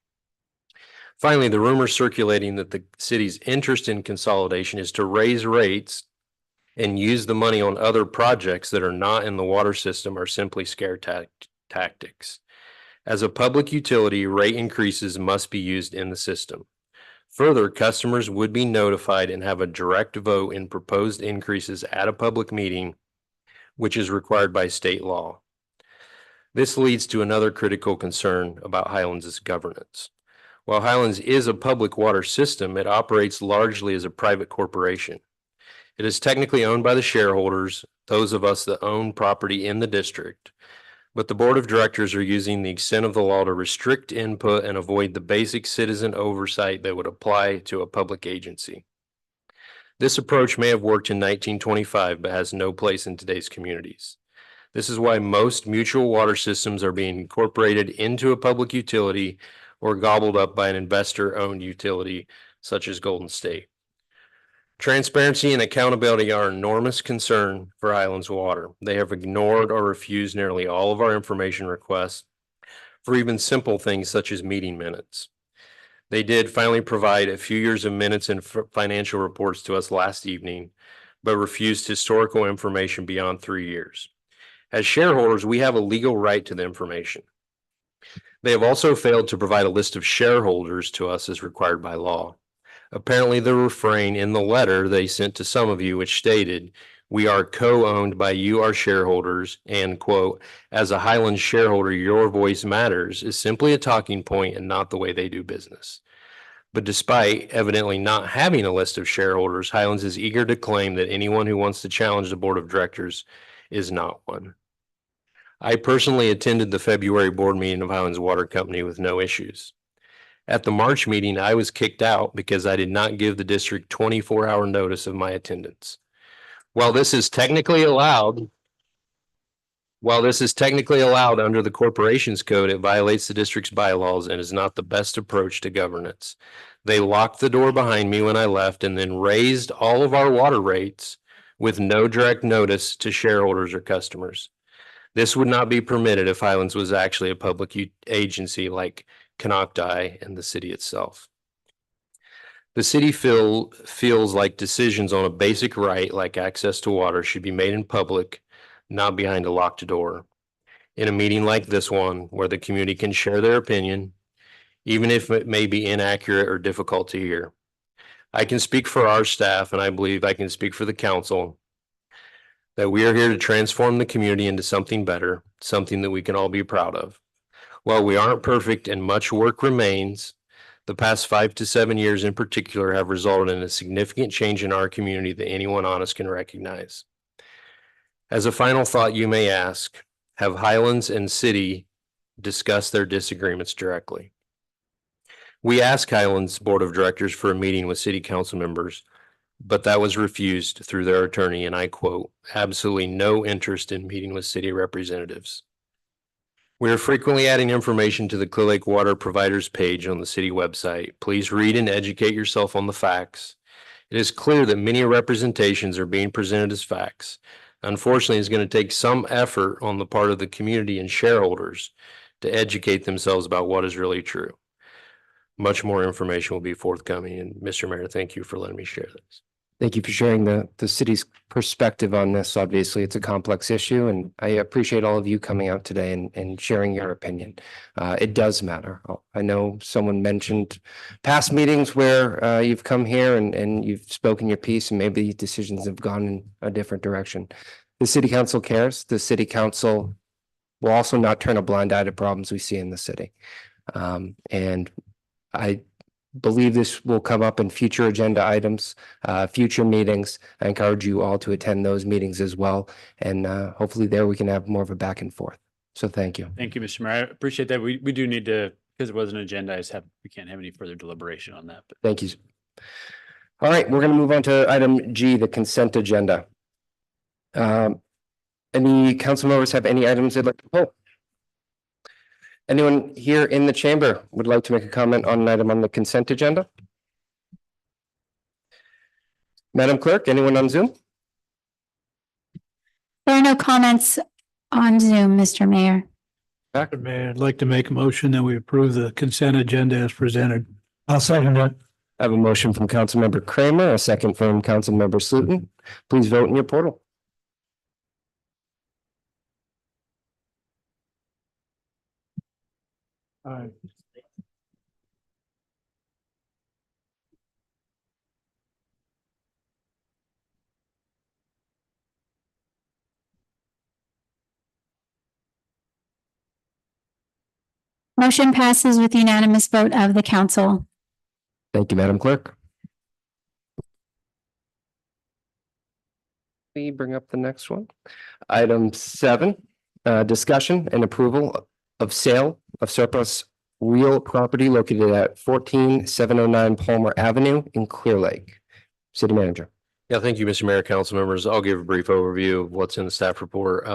Finally, the rumor circulating that the city's interest in consolidation is to raise rates and use the money on other projects that are not in the water system are simply scare tactics. As a public utility, rate increases must be used in the system. Further, customers would be notified and have a direct vote in proposed increases at a public meeting, which is required by state law. This leads to another critical concern about Highlands' governance. While Highlands is a public water system, it operates largely as a private corporation. It is technically owned by the shareholders, those of us that own property in the district, but the board of directors are using the extent of the law to restrict input and avoid the basic citizen oversight that would apply to a public agency. This approach may have worked in 1925, but has no place in today's communities. This is why most mutual water systems are being incorporated into a public utility or gobbled up by an investor-owned utility such as Golden State. Transparency and accountability are an enormous concern for Highlands Water. They have ignored or refused nearly all of our information requests for even simple things such as meeting minutes. They did finally provide a few years of minutes and financial reports to us last evening, but refused historical information beyond 3 years. As shareholders, we have a legal right to the information. They have also failed to provide a list of shareholders to us as required by law. Apparently, the refrain in the letter they sent to some of you, which stated, "We are co-owned by you, our shareholders," and quote, "As a Highlands shareholder, your voice matters," is simply a talking point and not the way they do business. But despite evidently not having a list of shareholders, Highlands is eager to claim that anyone who wants to challenge the board of directors is not one. I personally attended the February board meeting of Highlands Water Company with no issues. At the March meeting, I was kicked out because I did not give the district 24-hour notice of my attendance. While this is technically allowed under the Corporations Code, it violates the district's bylaws and is not the best approach to governance. They locked the door behind me when I left and then raised all of our water rates with no direct notice to shareholders or customers. This would not be permitted if Highlands was actually a public agency like Conocti and the city itself. The city feels like decisions on a basic right like access to water should be made in public, not behind a locked door. In a meeting like this one, where the community can share their opinion, even if it may be inaccurate or difficult to hear. I can speak for our staff, and I believe I can speak for the council, that we are here to transform the community into something better, something that we can all be proud of. While we aren't perfect and much work remains, the past 5 to 7 years in particular have resulted in a significant change in our community that anyone honest can recognize. As a final thought, you may ask, have Highlands and City discussed their disagreements directly? We asked Highlands Board of Directors for a meeting with city council members, but that was refused through their attorney, and I quote, absolutely no interest in meeting with city representatives. We are frequently adding information to the Clear Lake Water Providers page on the city website. Please read and educate yourself on the facts. It is clear that many representations are being presented as facts. Unfortunately, it's going to take some effort on the part of the community and shareholders to educate themselves about what is really true. Much more information will be forthcoming. And Mr. Mayor, thank you for letting me share this. Thank you for sharing the city's perspective on this. Obviously, it's a complex issue, and I appreciate all of you coming out today and sharing your opinion. It does matter. I know someone mentioned past meetings where you've come here and you've spoken your piece, and maybe decisions have gone in a different direction. The city council cares. The city council will also not turn a blind eye to problems we see in the city. And I believe this will come up in future agenda items, future meetings. I encourage you all to attend those meetings as well. And hopefully there we can have more of a back and forth. So thank you. Thank you, Mr. Mayor. I appreciate that. We do need to, because it was an agenda, we can't have any further deliberation on that. But thank you. All right, we're going to move on to item G, the consent agenda. Any council members have any items they'd like to pull? Anyone here in the chamber would like to make a comment on an item on the consent agenda? Madam Clerk, anyone on Zoom? There are no comments on Zoom, Mr. Mayor. Mr. Mayor, I'd like to make a motion that we approve the consent agenda as presented. I'll second that. I have a motion from Councilmember Kramer, a second from Councilmember Slutin. Please vote in your portal. Aye. Motion passes with unanimous vote of the council. Thank you, Madam Clerk. We bring up the next one. Item 7, discussion and approval of sale of surplus real property located at 14709 Palmer Avenue in Clear Lake. City Manager. Yeah, thank you, Mr. Mayor, council members. I'll give a brief overview of what's in the staff report.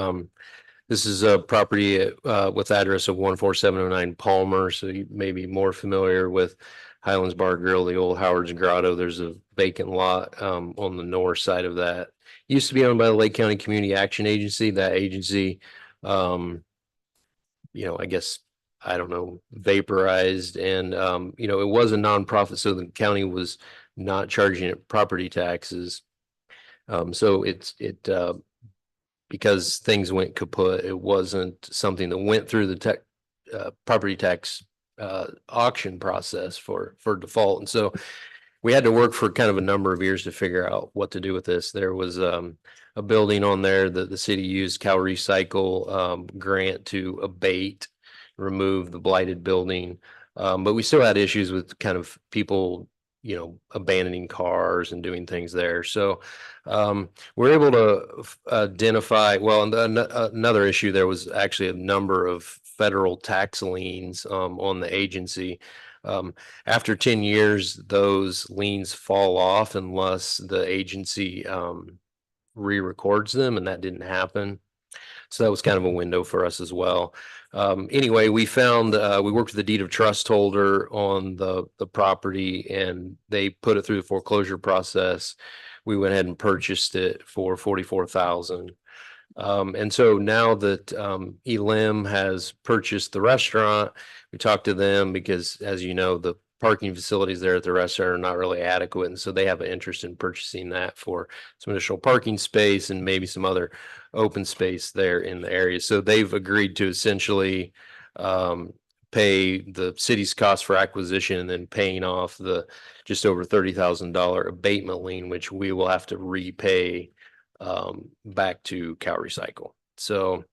This is a property with address of 14709 Palmer, so you may be more familiar with Highlands Bar Grill, the old Howard's Grotto. There's a vacant lot on the north side of that. Used to be owned by the Lake County Community Action Agency. That agency, I guess, I don't know, vaporized, and it was a nonprofit, so the county was not charging it property taxes. So because things went kaput, it wasn't something that went through the property tax auction process for default. And so we had to work for kind of a number of years to figure out what to do with this. There was a building on there that the city used Cal Recycle grant to abate, remove the blighted building. But we still had issues with kind of people, abandoning cars and doing things there. So we're able to identify, another issue, there was actually a number of federal tax liens on the agency. After 10 years, those liens fall off unless the agency re-records them, and that didn't happen. So that was kind of a window for us as well. Anyway, we found, we worked with the deed of trust holder on the property, and they put it through the foreclosure process. We went ahead and purchased it for $44,000. And so now that Elim has purchased the restaurant, we talked to them because, as you know, the parking facilities there at the restaurant are not really adequate. And so they have an interest in purchasing that for some additional parking space and maybe some other open space there in the area. So they've agreed to essentially pay the city's cost for acquisition and then paying off the just over $30,000 abatement lien, which we will have to repay back to Cal Recycle. So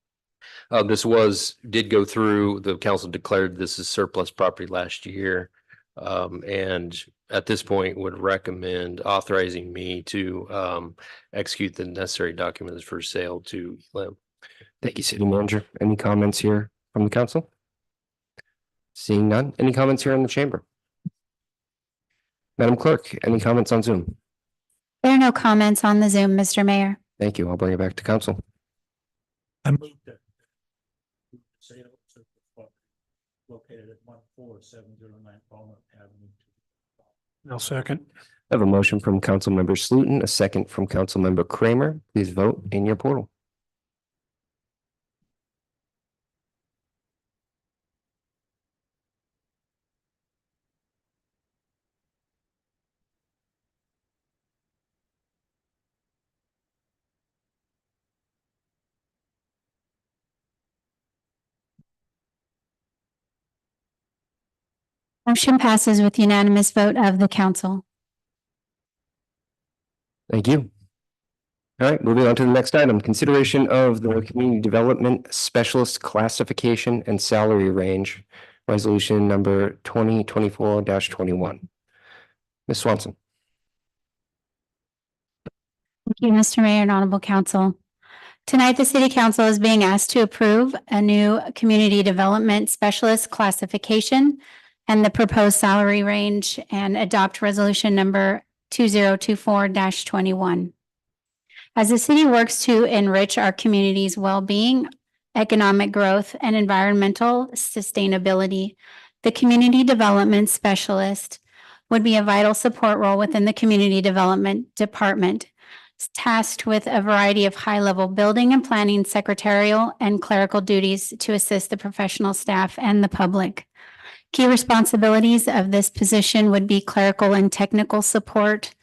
this did go through, the council declared this as surplus property last year. And at this point would recommend authorizing me to execute the necessary documents for sale to Elam. Thank you, City Manager. Any comments here from the council? Seeing none. Any comments here in the chamber? Madam Clerk, any comments on Zoom? There are no comments on the Zoom, Mr. Mayor. Thank you. I'll bring it back to council. I moved that. Sale of property located at 14709 Walnut Avenue. I'll second. I have a motion from Councilmember Slutin, a second from Councilmember Kramer. Please vote in your portal. Motion passes with unanimous vote of the council. Thank you. All right, moving on to the next item, consideration of the Community Development Specialist Classification and Salary Range, resolution number 2024-21. Ms. Swanson. Thank you, Mr. Mayor and Honorable Council. Tonight, the City Council is being asked to approve a new Community Development Specialist classification and the proposed salary range and adopt resolution number 2024-21. As the city works to enrich our community's well-being, economic growth, and environmental sustainability, the Community Development Specialist would be a vital support role within the Community Development Department, tasked with a variety of high-level building and planning, secretarial, and clerical duties to assist the professional staff and the public. Key responsibilities of this position would be clerical and technical support,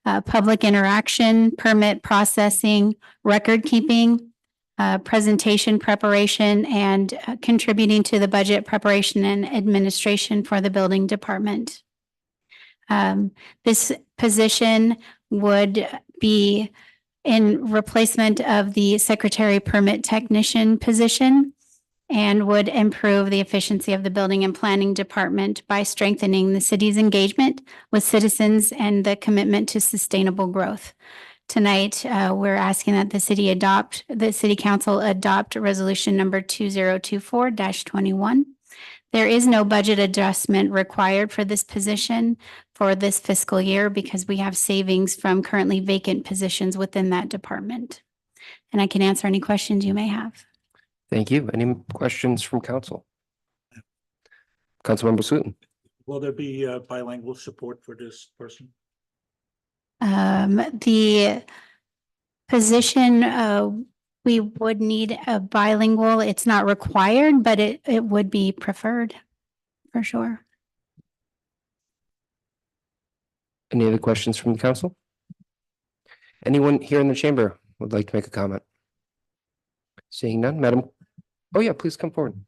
public interaction, permit processing, record keeping, presentation preparation, and contributing to the budget preparation and administration for the building department. This position would be in replacement of the secretary permit technician position and would improve the efficiency of the building and planning department by strengthening the city's engagement with citizens and the commitment to sustainable growth. Tonight, we're asking that the city council adopt resolution number 2024-21. There is no budget adjustment required for this position for this fiscal year because we have savings from currently vacant positions within that department. And I can answer any questions you may have. Thank you. Any questions from council? Councilmember Slutin. Will there be bilingual support for this person? The position, we would need a bilingual. It's not required, but it would be preferred for sure. Any other questions from the council? Anyone here in the chamber would like to make a comment? Seeing none, Madam. Oh yeah, please come forward.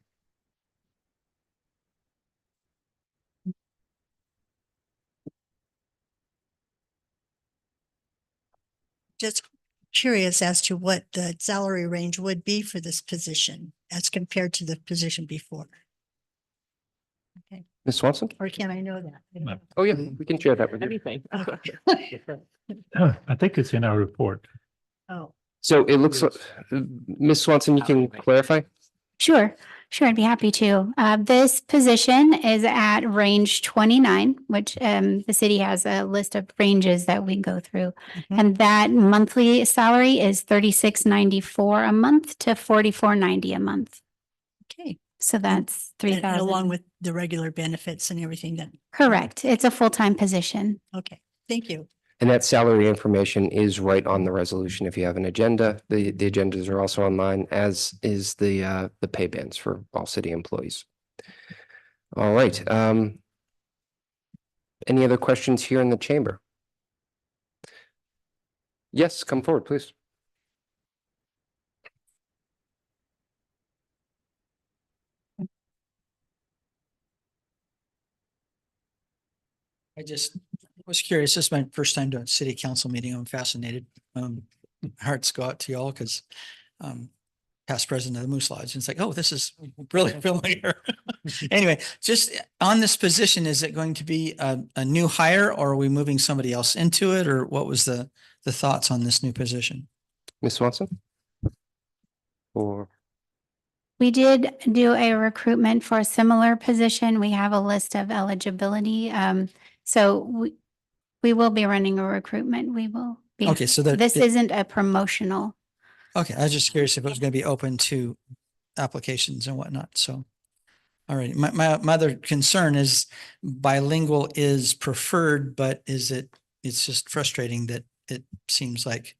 Just curious as to what the salary range would be for this position as compared to the position before. Okay, Ms. Swanson? or can I know that? Oh yeah, we can share that with you. Anything. I think it's in our report. Oh, So it looks like, Ms. Swanson, you can clarify? Sure, I'd be happy to. This position is at range 29, which the city has a list of ranges that we go through. And that monthly salary is $36.94 a month to $44.90 a month. okay. So that's And $3,000. along with the regular benefits and everything then. Correct. It's a full-time position. Okay, thank you. And that salary information is right on the resolution. If you have an agenda, the agendas are also online, as is the pay bands for all city employees. All right. Any other questions here in the chamber? Yes, come forward, please. I just was curious. This is my first time doing a city council meeting. I'm fascinated. Hearts go out to y'all because past president of the Moose Lodge. And it's like, oh, this is really familiar. Anyway, just on this position, is it going to be a new hire, or are we moving somebody else into it? Or what was the thoughts on this new position? Ms. Swanson? Or, We did do a recruitment for a similar position. We have a list of eligibility. So we will be running a recruitment. We will be. Okay, so This isn't a promotional. Okay, I was just curious if it was going to be open to applications and whatnot. So, all right. My other concern is bilingual is preferred, but it's just frustrating that it seems like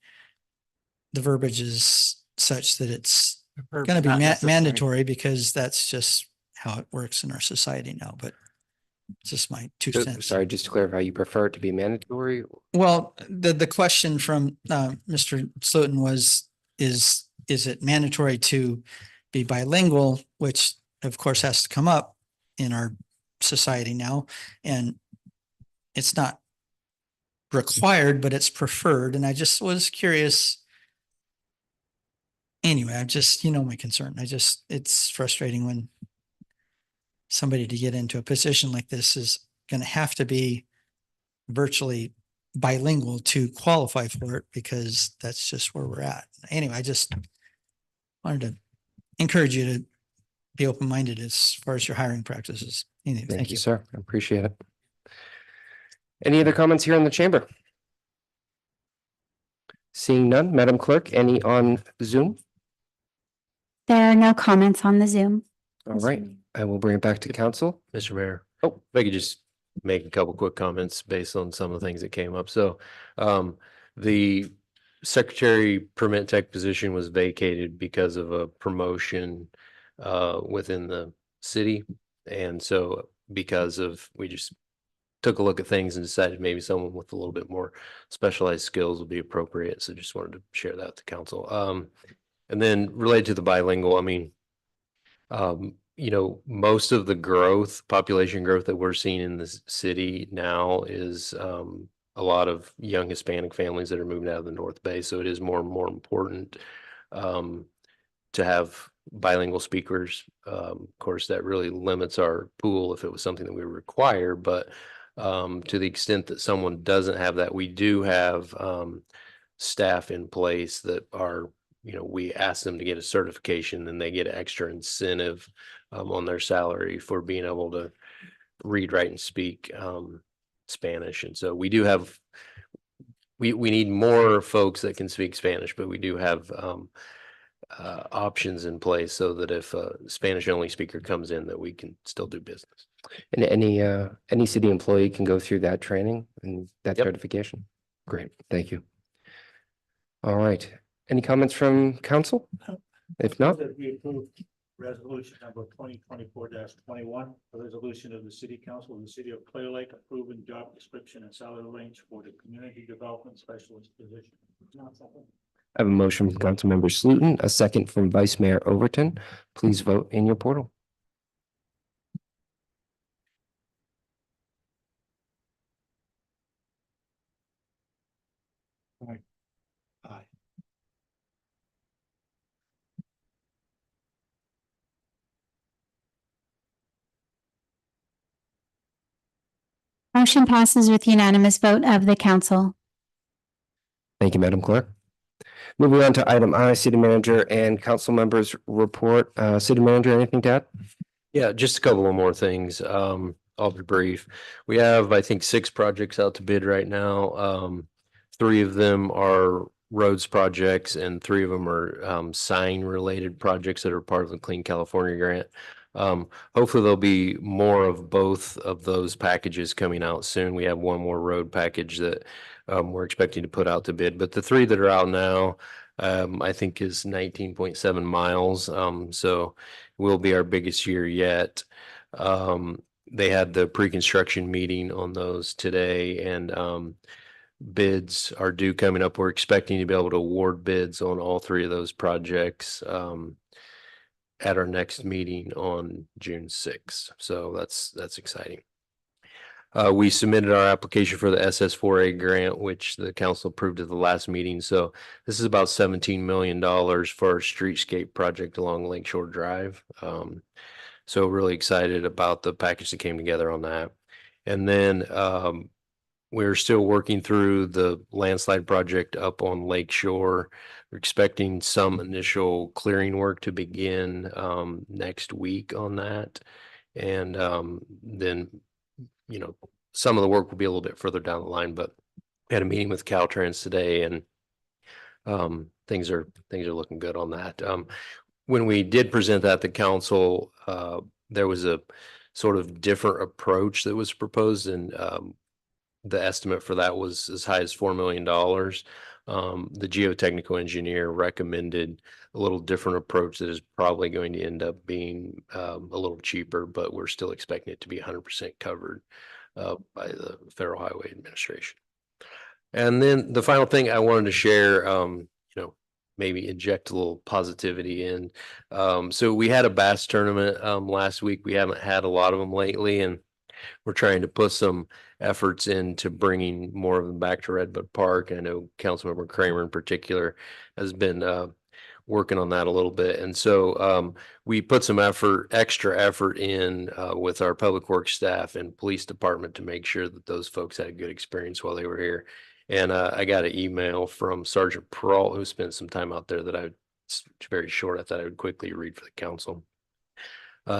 the verbiage is such that it's going to be Not necessary. mandatory, because that's just how it works in our society now. But it's just my 2 cents. sorry, just to clarify, you prefer it to be mandatory? Well, the question from Mr. Slotin was, is it mandatory to be bilingual, which of course has to come up in our society now, and it's not required, but it's preferred. And I just was curious. Anyway, I just, my concern. It's frustrating when somebody to get into a position like this is going to have to be virtually bilingual to qualify for it, because that's just where we're at. Anyway, I just wanted to encourage you to be open-minded as far as your hiring practices. Anyway, Thank you, sir. I appreciate it. Any other comments here in the chamber? Seeing none, Madam Clerk, any on Zoom? There are no comments on the Zoom. All right, I will bring it back to council. Mr. Mayor. Oh, if I could just make a couple quick comments based on some of the things that came up. So the secretary permit tech position was vacated because of a promotion within the city. And so we just took a look at things and decided maybe someone with a little bit more specialized skills would be appropriate. So just wanted to share that with the council. And then related to the bilingual, I mean, most of the population growth that we're seeing in the city now is a lot of young Hispanic families that are moving out of the North Bay. So it is more and more important to have bilingual speakers. Of course, that really limits our pool if it was something that we require, but to the extent that someone doesn't have that, we do have staff in place that are, we ask them to get a certification, and they get extra incentive on their salary for being able to read, write, and speak Spanish. And so we do have, we need more folks that can speak Spanish, but we do have options in place so that if a Spanish only speaker comes in, that we can still do business. And any city employee can go through that training and that certification? Great, thank you. All right, any comments from council? If not, That we approve resolution number 2024-21, a resolution of the city council of the city of Clear Lake approving job description and salary range for the community development specialist position. I have a motion from Councilmember Slutin, a second from Vice Mayor Overton. Please vote in your portal. Aye. Motion passes with unanimous vote of the council. Thank you, Madam Clerk. Moving on to item I, City Manager and Council Members Report. City Manager, anything to add? Yeah, just a couple of more things. I'll be brief. We have, I think, 6 projects out to bid right now. 3 of them are roads projects, and 3 of them are sign related projects that are part of the Clean California grant. Hopefully there'll be more of both of those packages coming out soon. We have one more road package that we're expecting to put out to bid, but the 3 that are out now, I think is 19.7 miles. So will be our biggest year yet. They had the pre-construction meeting on those today, and bids are due coming up. We're expecting to be able to award bids on all 3 of those projects at our next meeting on June 6th. So that's exciting. We submitted our application for the SS4A grant, which the council approved at the last meeting. So this is about $17 million for our streetscape project along Lakeshore Drive. So really excited about the package that came together on that. And then we're still working through the landslide project up on Lakeshore. We're expecting some initial clearing work to begin next week on that. And then some of the work will be a little bit further down the line, but we had a meeting with Caltrans today and things are looking good on that. When we did present that to council, there was a sort of different approach that was proposed, and the estimate for that was as high as $4 million. The geotechnical engineer recommended a little different approach that is probably going to end up being a little cheaper, but we're still expecting it to be 100% covered by the Federal Highway Administration. And then the final thing I wanted to share, maybe inject a little positivity in. So we had a bass tournament last week. We haven't had a lot of them lately, and we're trying to put some efforts into bringing more of them back to Redbud Park. I know Councilmember Kramer in particular has been working on that a little bit. And so we put some extra effort in with our public works staff and police department to make sure that those folks had a good experience while they were here. And I got an email from Sergeant Peralt, who spent some time out there it's very short. I thought I would quickly read for the council.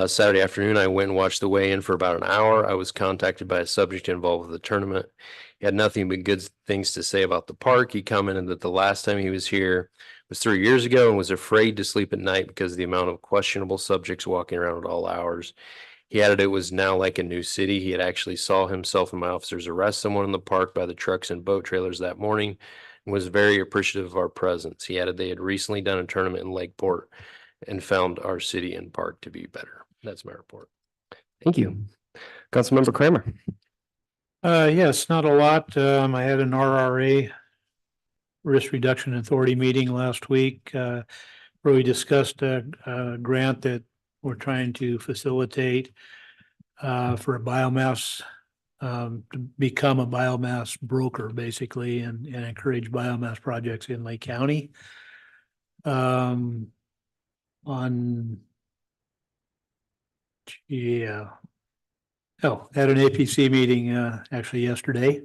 Saturday afternoon, I went and watched the weigh-in for about an hour. I was contacted by a subject involved with the tournament. He had nothing but good things to say about the park. He commented that the last time he was here was 3 years ago and was afraid to sleep at night because of the amount of questionable subjects walking around at all hours. He added it was now like a new city. He had actually saw himself and my officers arrest someone in the park by the trucks and boat trailers that morning and was very appreciative of our presence. He added they had recently done a tournament in Lakeport and found our city and park to be better. That's my report. Thank you. Councilmember Kramer. Yes, not a lot. I had an RRA Risk Reduction Authority meeting last week, where we discussed a grant that we're trying to facilitate for a biomass, to become a biomass broker, basically, and encourage biomass projects in Lake County. Had an APC meeting actually yesterday.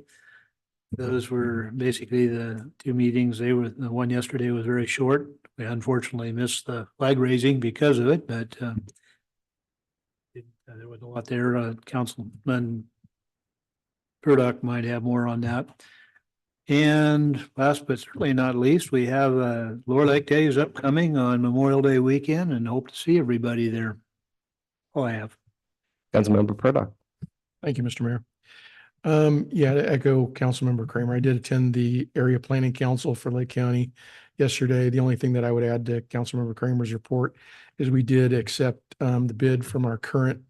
Those were basically the two meetings. The one yesterday was very short. We unfortunately missed the flag raising because of it, but there was a lot there. Councilman Purdock might have more on that. And last but certainly not least, we have Lower Lake Day is upcoming on Memorial Day weekend and hope to see everybody there. All I have. Councilmember Purdock. Thank you, Mr. Mayor. To echo Councilmember Kramer, I did attend the Area Planning Council for Lake County yesterday. The only thing that I would add to Councilmember Kramer's report is we did accept the bid from our current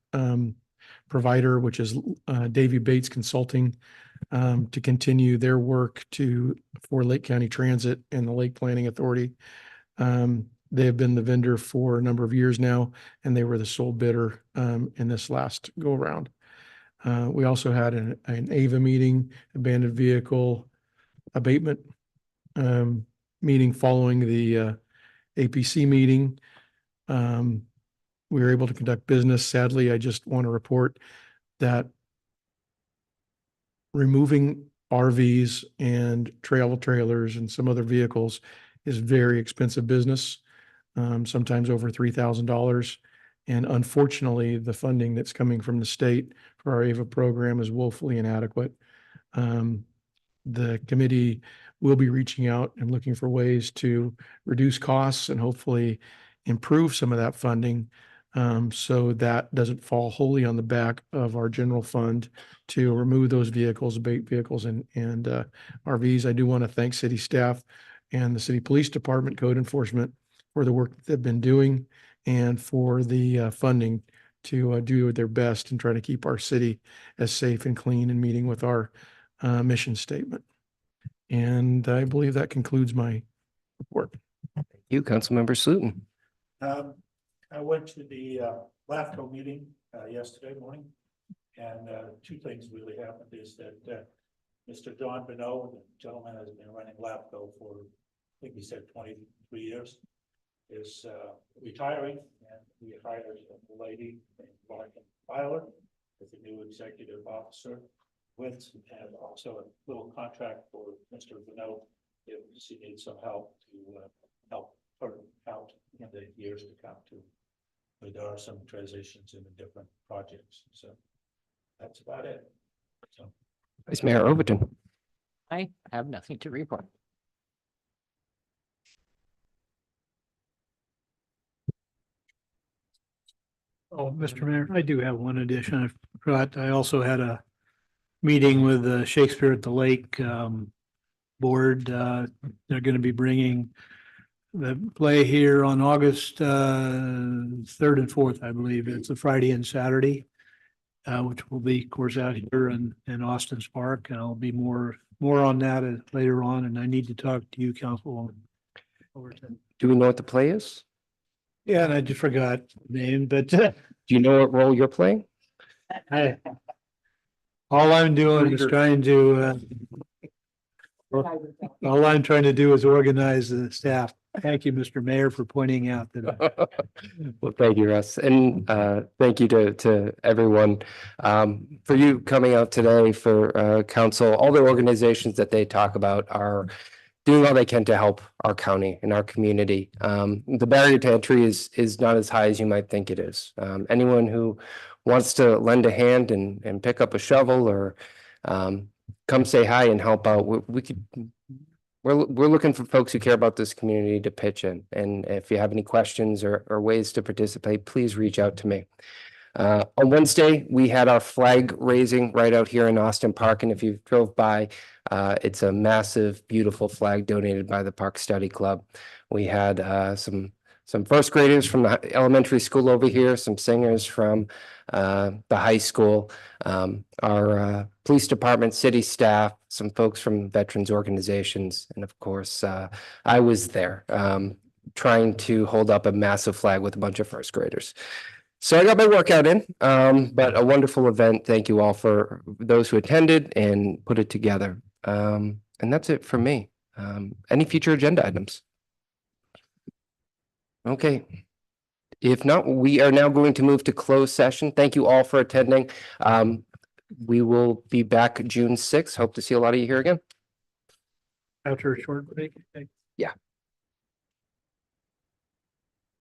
provider, which is Davy Bates Consulting, to continue their work for Lake County Transit and the Lake Planning Authority. They have been the vendor for a number of years now, and they were the sole bidder in this last go around. We also had an AVA meeting, abandoned vehicle abatement meeting following the APC meeting. We were able to conduct business. Sadly, I just want to report that removing RVs and travel trailers and some other vehicles is very expensive business, sometimes over $3,000. And unfortunately, the funding that's coming from the state for our AVA program is woefully inadequate. The committee will be reaching out and looking for ways to reduce costs and hopefully improve some of that funding, so that doesn't fall wholly on the back of our general fund to remove those vehicles, abate vehicles and RVs. I do want to thank city staff and the city police department, code enforcement, for the work that they've been doing and for the funding to do their best and try to keep our city as safe and clean and meeting with our mission statement. And I believe that concludes my report. Thank you, Councilmember Slutin. I went to the LAFCO meeting yesterday morning, And two things really happened is that Mr. John Bonneau, the gentleman has been running LAPCO for, I think he said 23 years, is retiring, and we hired a lady named Larkin Filer as the new executive officer with, and also a little contract for Mr. Bonneau if he needs some help to help her out in the years to come too. But there are some transitions in the different projects, so that's about it. So. Vice Mayor Overton. I have nothing to report. Oh, Mr. Mayor, I do have one addition. I forgot, I also had a meeting with the Shakespeare at the Lake board. They're going to be bringing the play here on August 3rd and 4th, I believe. It's a Friday and Saturday, which will be, of course, out here in Austin's Park. And I'll be more on that later on. And I need to talk to you, Councilwoman Overton. Do we know what the play is? Yeah, and I just forgot the name, but do you know what role you're playing? All I'm doing is trying to all I'm trying to do is organize the staff. Thank you, Mr. Mayor, for pointing out that. Well, thank you, Russ. And thank you to everyone for you coming out today for council. All the organizations that they talk about are doing all they can to help our county and our community. The barrier to entry is not as high as you might think it is. Anyone who wants to lend a hand and pick up a shovel or come say hi and help out, we're looking for folks who care about this community to pitch in. And if you have any questions or ways to participate, please reach out to me. On Wednesday, we had our flag raising right out here in Austin Park. And if you drove by, it's a massive, beautiful flag donated by the Park Study Club. We had some first graders from the elementary school over here, some singers from the high school, our police department, city staff, some folks from veterans organizations. And of course, I was there trying to hold up a massive flag with a bunch of first graders. So I got my workout in, but a wonderful event. Thank you all for those who attended and put it together. And that's it for me. Any future agenda items? Okay. If not, we are now going to move to closed session. Thank you all for attending. We will be back June 6th. Hope to see a lot of you here again. After a short break. Yeah.